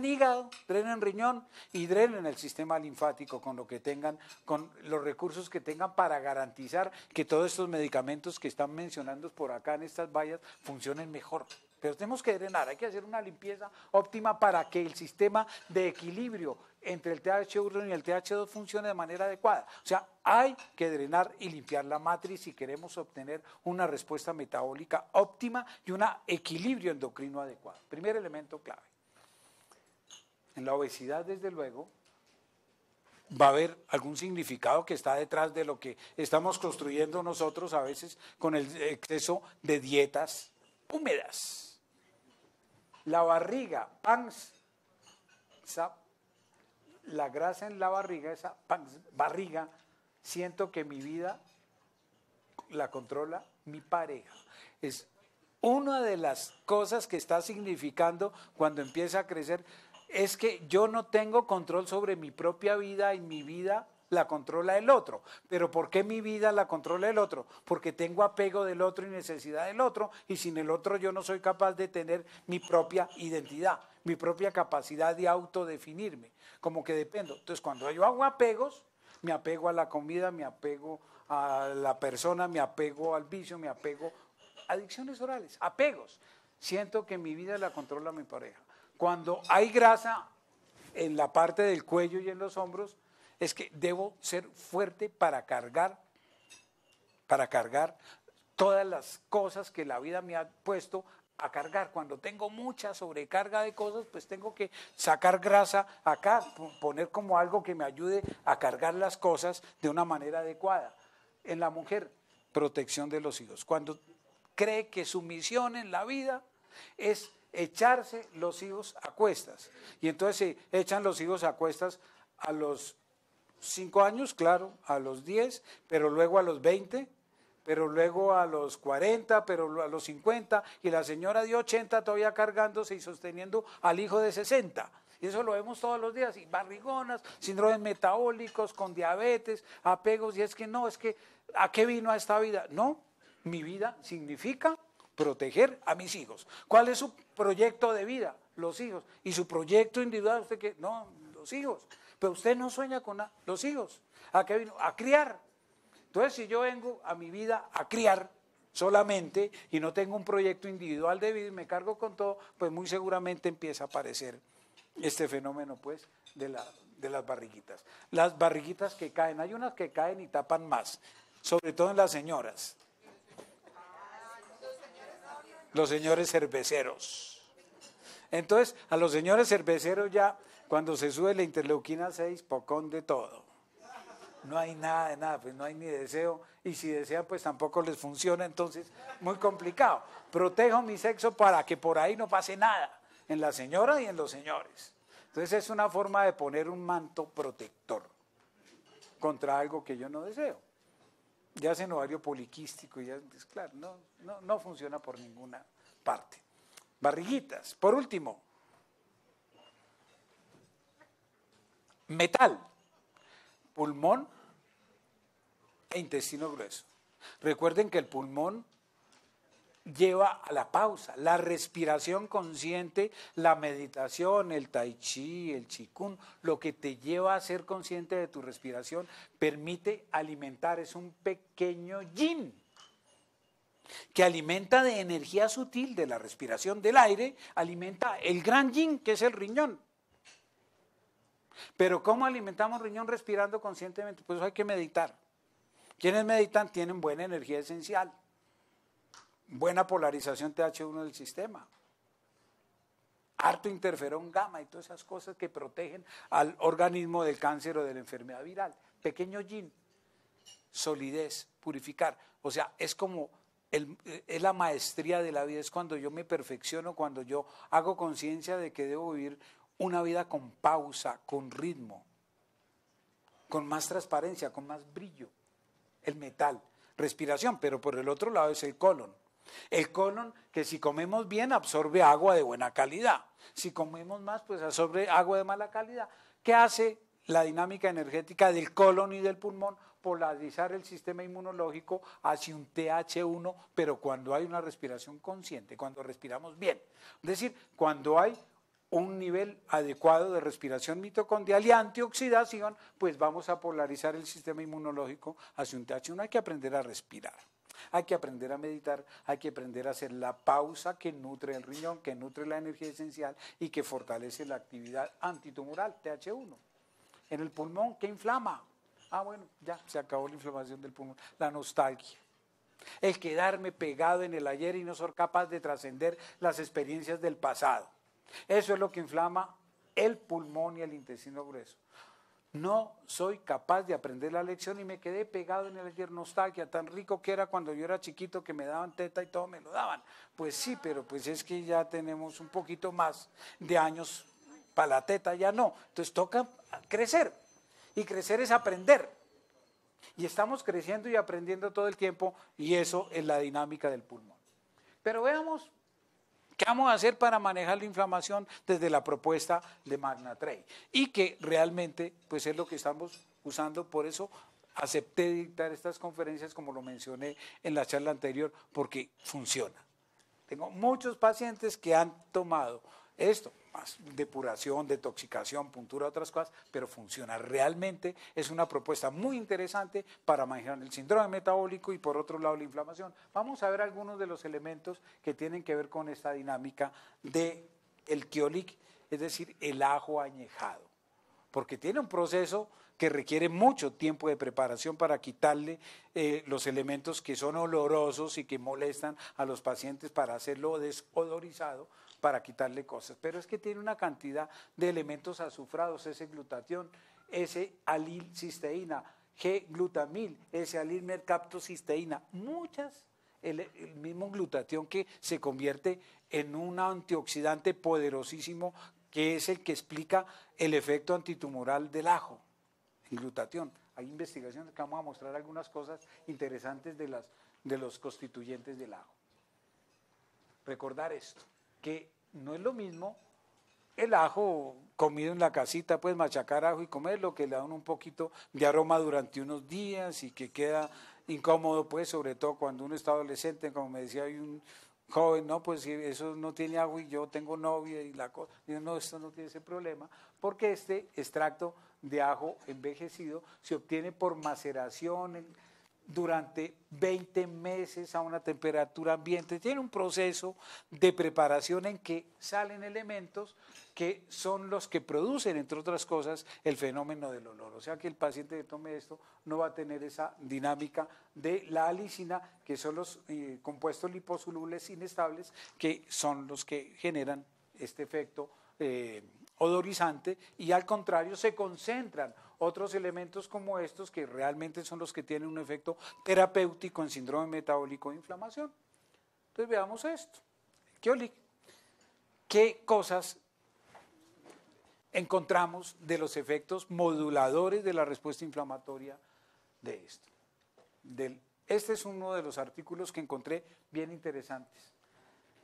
hígado, drenen riñón y drenen el sistema linfático con lo que tengan, con los recursos que tengan para garantizar que todos estos medicamentos que están mencionando por acá en estas vallas funcionen mejor. Pero tenemos que drenar, hay que hacer una limpieza óptima para que el sistema de equilibrio entre el TH1 y el TH2 funcione de manera adecuada. O sea, hay que drenar y limpiar la matriz si queremos obtener una respuesta metabólica óptima y un equilibrio endocrino adecuado. Primer elemento clave. En la obesidad, desde luego, va a haber algún significado que está detrás de lo que estamos construyendo nosotros a veces con el exceso de dietas húmedas. La barriga, la grasa en la barriga, esa barriga, siento que mi vida la controla mi pareja. Es una de las cosas que está significando cuando empieza a crecer, es que yo no tengo control sobre mi propia vida y mi vida la controla el otro. ¿Pero por qué mi vida la controla el otro? Porque tengo apego del otro y necesidad del otro, y sin el otro yo no soy capaz de tener mi propia identidad, mi propia capacidad de autodefinirme, como que dependo. Entonces, cuando yo hago apegos, me apego a la comida, me apego a la persona, me apego al vicio, me apego a adicciones orales, apegos. Siento que mi vida la controla mi pareja. Cuando hay grasa en la parte del cuello y en los hombros, es que debo ser fuerte para cargar todas las cosas que la vida me ha puesto a cargar. Cuando tengo mucha sobrecarga de cosas, pues tengo que sacar grasa acá, poner como algo que me ayude a cargar las cosas de una manera adecuada. En la mujer, protección de los hijos. Cuando cree que su misión en la vida es echarse los hijos a cuestas. Y entonces se echan los hijos a cuestas a los 5 años, claro, a los 10, pero luego a los 20, pero luego a los 40, pero a los 50, y la señora de 80 todavía cargándose y sosteniendo al hijo de 60. Y eso lo vemos todos los días, y barrigonas, síndromes metabólicos, con diabetes, apegos, y es que no, es que ¿a qué vino a esta vida? No, mi vida significa proteger a mis hijos. ¿Cuál es su proyecto de vida? Los hijos. ¿Y su proyecto individual? ¿Usted qué? No, los hijos. Pero usted no sueña con los hijos. ¿A qué vino? A criar. Entonces, si yo vengo a mi vida a criar solamente y no tengo un proyecto individual de vida y me cargo con todo, pues muy seguramente empieza a aparecer este fenómeno, pues, de las barriguitas. Las barriguitas que caen, hay unas que caen y tapan más, sobre todo en las señoras. Los señores cerveceros. Entonces, a los señores cerveceros ya, cuando se sube la interleuquina 6, pocón de todo. No hay nada de nada, pues no hay ni deseo, y si desean, pues tampoco les funciona, entonces, muy complicado. Protejo mi sexo para que por ahí no pase nada, en la señora y en los señores. Entonces, es una forma de poner un manto protector contra algo que yo no deseo. Ya hacen ovario poliquístico, ya, pues claro, no funciona por ninguna parte. Barriguitas. Por último, metal, pulmón e intestino grueso. Recuerden que el pulmón lleva a la pausa, la respiración consciente, la meditación, el tai chi, el qigong, lo que te lleva a ser consciente de tu respiración, permite alimentar, es un pequeño yin que alimenta de energía sutil de la respiración del aire, alimenta el gran yin que es el riñón. Pero ¿cómo alimentamos riñón respirando conscientemente? Pues hay que meditar. Quienes meditan tienen buena energía esencial, buena polarización TH1 del sistema, harto interferón gamma y todas esas cosas que protegen al organismo del cáncer o de la enfermedad viral. Pequeño yin, solidez, purificar. O sea, es como es la maestría de la vida, es cuando yo me perfecciono, cuando yo hago conciencia de que debo vivir una vida con pausa, con ritmo, con más transparencia, con más brillo. El metal, respiración, pero por el otro lado es el colon. El colon que si comemos bien absorbe agua de buena calidad, si comemos más pues absorbe agua de mala calidad. ¿Qué hace la dinámica energética del colon y del pulmón? Polarizar el sistema inmunológico hacia un TH1, pero cuando hay una respiración consciente, cuando respiramos bien. Es decir, cuando hay un nivel adecuado de respiración mitocondrial y antioxidación, pues vamos a polarizar el sistema inmunológico hacia un TH1. Hay que aprender a respirar, hay que aprender a meditar, hay que aprender a hacer la pausa que nutre el riñón, que nutre la energía esencial y que fortalece la actividad antitumoral, TH1. en el pulmón, ¿qué inflama? Ah, bueno, ya se acabó la inflamación del pulmón, la nostalgia. El quedarme pegado en el ayer y no ser capaz de trascender las experiencias del pasado. Eso es lo que inflama el pulmón y el intestino grueso. No soy capaz de aprender la lección y me quedé pegado en el ayer, nostalgia, tan rico que era cuando yo era chiquito que me daban teta y todo me lo daban. Pues sí, pero pues es que ya tenemos un poquito más de años para la teta, ya no. Entonces toca crecer y crecer es aprender. Y estamos creciendo y aprendiendo todo el tiempo y eso es la dinámica del pulmón. Pero veamos qué vamos a hacer para manejar la inflamación desde la propuesta de Magna Trey y que realmente pues es lo que estamos usando, por eso acepté dictar estas conferencias como lo mencioné en la charla anterior porque funciona. Tengo muchos pacientes que han tomado esto, más depuración, detoxicación, puntura, otras cosas, pero funciona. Realmente es una propuesta muy interesante para manejar el síndrome metabólico y por otro lado la inflamación. Vamos a ver algunos de los elementos que tienen que ver con esta dinámica del Kyolic, es decir, el ajo añejado, porque tiene un proceso que requiere mucho tiempo de preparación para quitarle los elementos que son olorosos y que molestan a los pacientes para hacerlo desodorizado, para quitarle cosas. Pero es que tiene una cantidad de elementos azufrados, ese glutatión, ese alilcisteína, G-glutamil, ese alil-mercaptocisteína, muchas, el mismo glutatión que se convierte en un antioxidante poderosísimo que es el que explica el efecto antitumoral del ajo, el glutatión. Hay investigaciones que vamos a mostrar algunas cosas interesantes de los constituyentes del ajo. Recordar esto, que no es lo mismo el ajo comido en la casita, pues machacar ajo y comerlo, que le dan un poquito de aroma durante unos días y que queda incómodo, pues sobre todo cuando uno está adolescente, como me decía, hay un joven, no, pues si eso no tiene agua y yo tengo novia y la cosa, digo, no, esto no tiene ese problema, porque este extracto de ajo envejecido se obtiene por maceración durante 20 meses a una temperatura ambiente, tiene un proceso de preparación en que salen elementos que son los que producen, entre otras cosas, el fenómeno del olor. O sea que el paciente que tome esto no va a tener esa dinámica de la alicina, que son los compuestos liposolubles inestables, que son los que generan este efecto odorizante, y al contrario se concentran otros elementos como estos que realmente son los que tienen un efecto terapéutico en síndrome metabólico de inflamación. Entonces veamos esto. Kyolic. ¿Qué cosas encontramos de los efectos moduladores de la respuesta inflamatoria de esto? Este es uno de los artículos que encontré bien interesantes,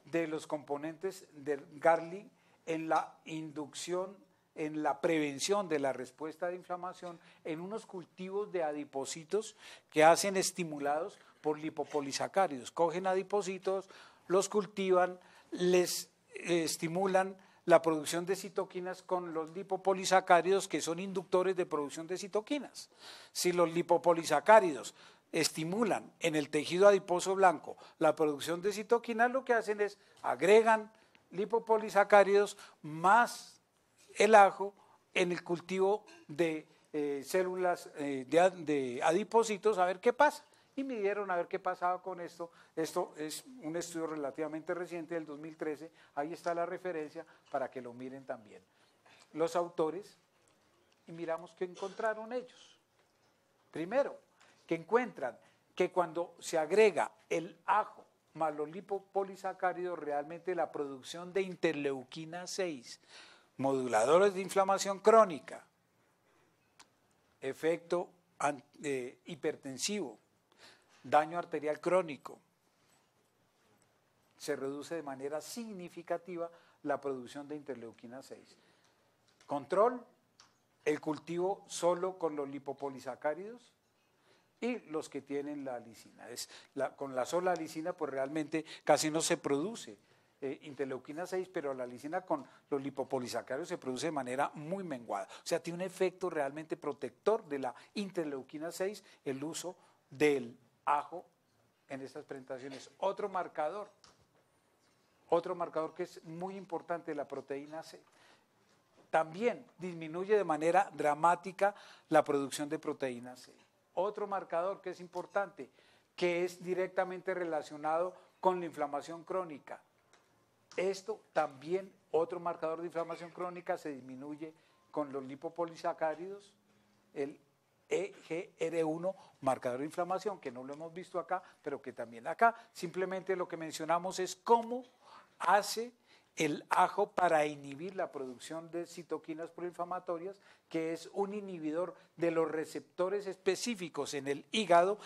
de los componentes del Garli en la inducción, en la prevención de la respuesta de inflamación en unos cultivos de adipocitos que hacen estimulados por lipopolisacáridos. Cogen adipocitos, los cultivan, les estimulan la producción de citoquinas con los lipopolisacáridos que son inductores de producción de citoquinas. Si los lipopolisacáridos estimulan en el tejido adiposo blanco la producción de citoquinas, lo que hacen es agregan lipopolisacáridos más el ajo en el cultivo de células de adipocitos a ver qué pasa. Y midieron a ver qué pasaba con esto. Esto es un estudio relativamente reciente del 2013, ahí está la referencia para que lo miren también. Los autores, y miramos qué encontraron ellos. Primero, que encuentran que cuando se agrega el ajo más los lipopolisacáridos, realmente la producción de interleuquina 6, moduladores de inflamación crónica, efecto hipertensivo, daño arterial crónico, se reduce de manera significativa la producción de interleuquina 6. Control, el cultivo solo con los lipopolisacáridos y los que tienen la alicina. Con la sola alicina pues realmente casi no se produce interleuquina 6, pero la alicina con los lipopolisacáridos se produce de manera muy menguada. O sea, tiene un efecto realmente protector de la interleuquina 6 el uso del ajo en estas presentaciones. Otro marcador que es muy importante, la proteína C. también disminuye de manera dramática la producción de proteína C. Otro marcador que es importante, que es directamente relacionado con la inflamación crónica. Esto también, otro marcador de inflamación crónica, se disminuye con los lipopolisacáridos, el EGR1, marcador de inflamación, que no lo hemos visto acá, pero que también acá. Simplemente lo que mencionamos es cómo hace el ajo para inhibir la producción de citoquinas proinflamatorias, que es un inhibidor de los receptores específicos en el hígado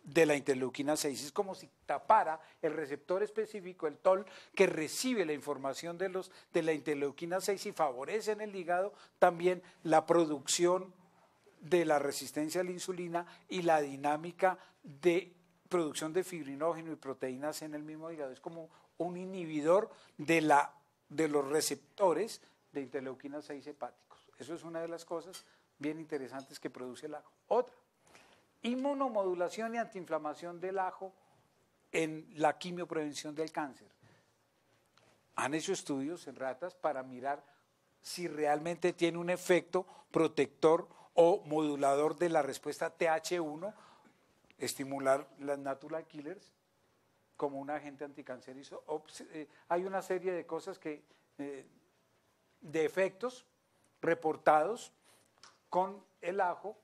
de la interleuquina 6. Es como si tapara el receptor específico, el TOL, que recibe la información de la interleuquina 6 y favorece en el hígado también la producción de la resistencia a la insulina y la dinámica de producción de fibrinógeno y proteínas en el mismo hígado. Es como un inhibidor de los receptores de interleuquina 6 hepáticos. Eso es una de las cosas bien interesantes que produce el ajo. Otra, inmunomodulación y antiinflamación del ajo en la quimioprevención del cáncer. Han hecho estudios en ratas para mirar si realmente tiene un efecto protector o modulador de la respuesta TH1, estimular las natural killers como un agente anticancerizo. Hay una serie de cosas de efectos reportados con el ajo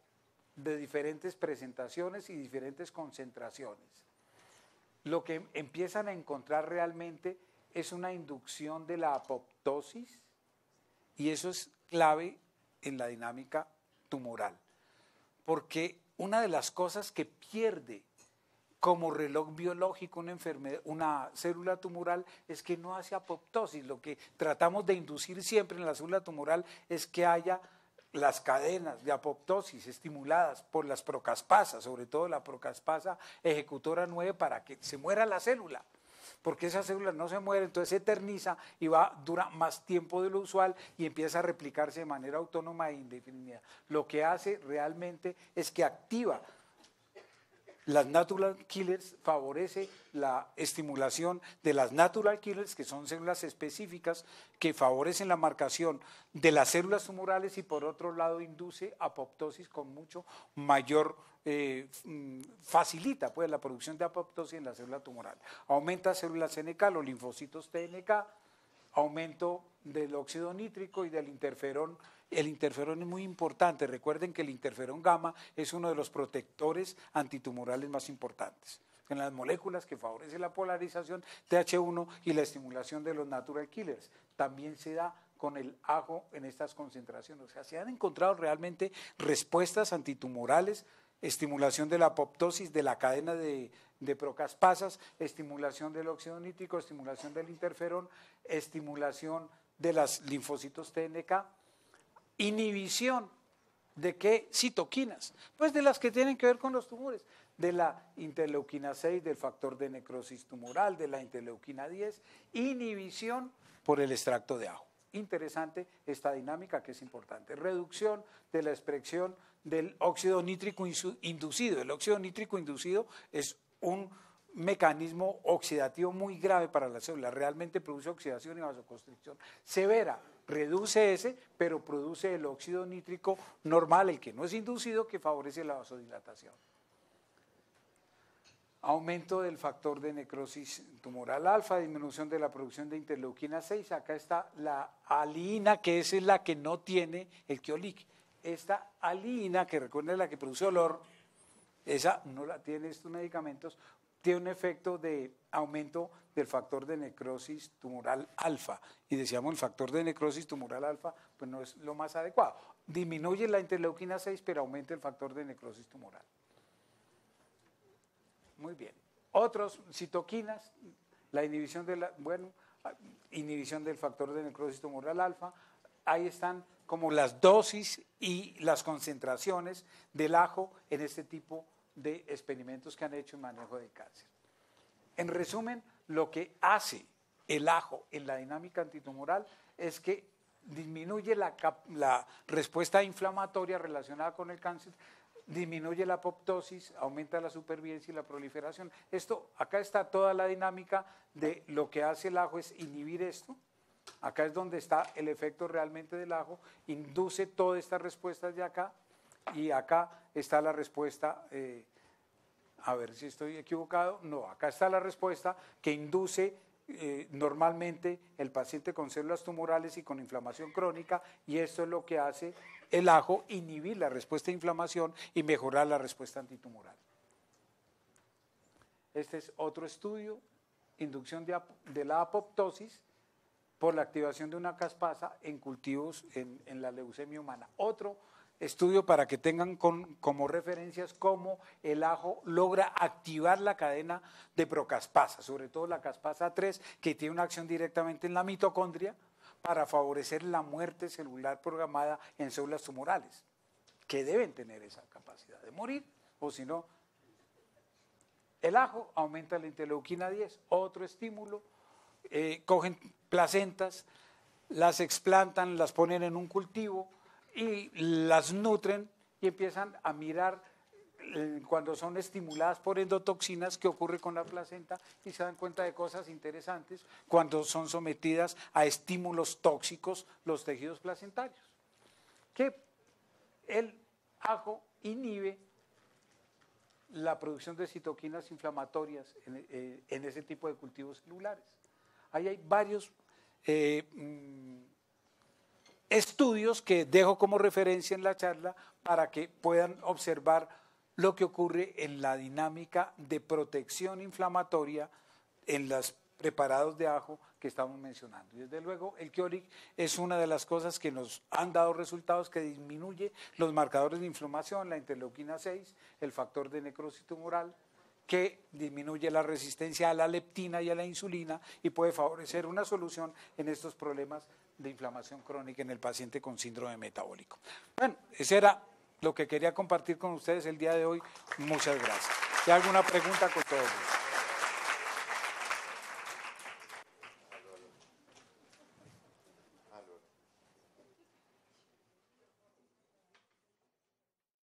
de diferentes presentaciones y diferentes concentraciones. Lo que empiezan a encontrar realmente es una inducción de la apoptosis, y eso es clave en la dinámica tumoral, porque una de las cosas que pierde como reloj biológico una célula tumoral es que no hace apoptosis. Lo que tratamos de inducir siempre en la célula tumoral es que haya las cadenas de apoptosis estimuladas por las procaspasas, sobre todo la procaspasa ejecutora 9, para que se muera la célula, porque esa célula no se muere, entonces se eterniza y dura más tiempo de lo usual y empieza a replicarse de manera autónoma e indefinida. Lo que hace realmente es que activa las natural killers, favorece la estimulación de las natural killers, que son células específicas que favorecen la marcación de las células tumorales, y por otro lado induce apoptosis con mucho mayor, facilita pues la producción de apoptosis en la célula tumoral. Aumenta células NK, los linfocitos TNK, aumento del óxido nítrico y del interferón. El interferón es muy importante. Recuerden que el interferón gamma es uno de los protectores antitumorales más importantes en las moléculas que favorecen la polarización TH1 y la estimulación de los natural killers. También se da con el ajo en estas concentraciones. O sea, se han encontrado realmente respuestas antitumorales, estimulación de la apoptosis, de la cadena de procaspasas, estimulación del óxido nítrico, estimulación del interferón, estimulación de los linfocitos TNK, inhibición de qué citoquinas, pues de las que tienen que ver con los tumores, de la interleuquina 6, del factor de necrosis tumoral, de la interleuquina 10, inhibición por el extracto de ajo. Interesante esta dinámica, que es importante. Reducción de la expresión del óxido nítrico inducido. El óxido nítrico inducido es un mecanismo oxidativo muy grave para la célula, realmente produce oxidación y vasoconstricción severa, reduce ese, pero produce el óxido nítrico normal, el que no es inducido, que favorece la vasodilatación. Aumento del factor de necrosis tumoral alfa, disminución de la producción de interleuquina 6, acá está la alina, que esa es la que no tiene el Quiolic. Esta alina, que recuerden es la que produce olor, esa no la tiene estos medicamentos, tiene un efecto de aumento del factor de necrosis tumoral alfa. Y decíamos, el factor de necrosis tumoral alfa pues no es lo más adecuado. Disminuye la interleuquina 6, pero aumenta el factor de necrosis tumoral. Muy bien. Otros citoquinas, la inhibición inhibición del factor de necrosis tumoral alfa. Ahí están como las dosis y las concentraciones del ajo en este tipo de experimentos que han hecho en manejo de cáncer. En resumen, lo que hace el ajo en la dinámica antitumoral es que disminuye la respuesta inflamatoria relacionada con el cáncer, disminuye la apoptosis, aumenta la supervivencia y la proliferación. Acá está toda la dinámica de lo que hace el ajo, es inhibir esto, Acá es donde está el efecto realmente del ajo, induce todas estas respuestas de acá, y acá está la respuesta, a ver si estoy equivocado, no, acá está la respuesta que induce normalmente el paciente con células tumorales y con inflamación crónica, y esto es lo que hace el ajo, inhibir la respuesta de inflamación y mejorar la respuesta antitumoral. Este es otro estudio, inducción de la apoptosis por la activación de una caspasa en cultivos en la leucemia humana. Otro estudio para que tengan como referencias cómo el ajo logra activar la cadena de procaspasa, sobre todo la caspasa 3, que tiene una acción directamente en la mitocondria para favorecer la muerte celular programada en células tumorales, que deben tener esa capacidad de morir, o si no, el ajo aumenta la interleuquina 10, otro estímulo, cogen placentas, las explantan, las ponen en un cultivo y las nutren y empiezan a mirar cuando son estimuladas por endotoxinas qué ocurre con la placenta, y se dan cuenta de cosas interesantes cuando son sometidas a estímulos tóxicos los tejidos placentarios, que el ajo inhibe la producción de citoquinas inflamatorias en ese tipo de cultivos celulares. Ahí hay varios estudios que dejo como referencia en la charla para que puedan observar lo que ocurre en la dinámica de protección inflamatoria en los preparados de ajo que estamos mencionando. Y desde luego el Keurig es una de las cosas que nos han dado resultados, que disminuye los marcadores de inflamación, la interleuquina 6, el factor de necrosis tumoral, que disminuye la resistencia a la leptina y a la insulina y puede favorecer una solución en estos problemas de inflamación crónica en el paciente con síndrome metabólico. Bueno, eso era lo que quería compartir con ustedes el día de hoy. Muchas gracias. Si hay alguna pregunta, con todo gusto.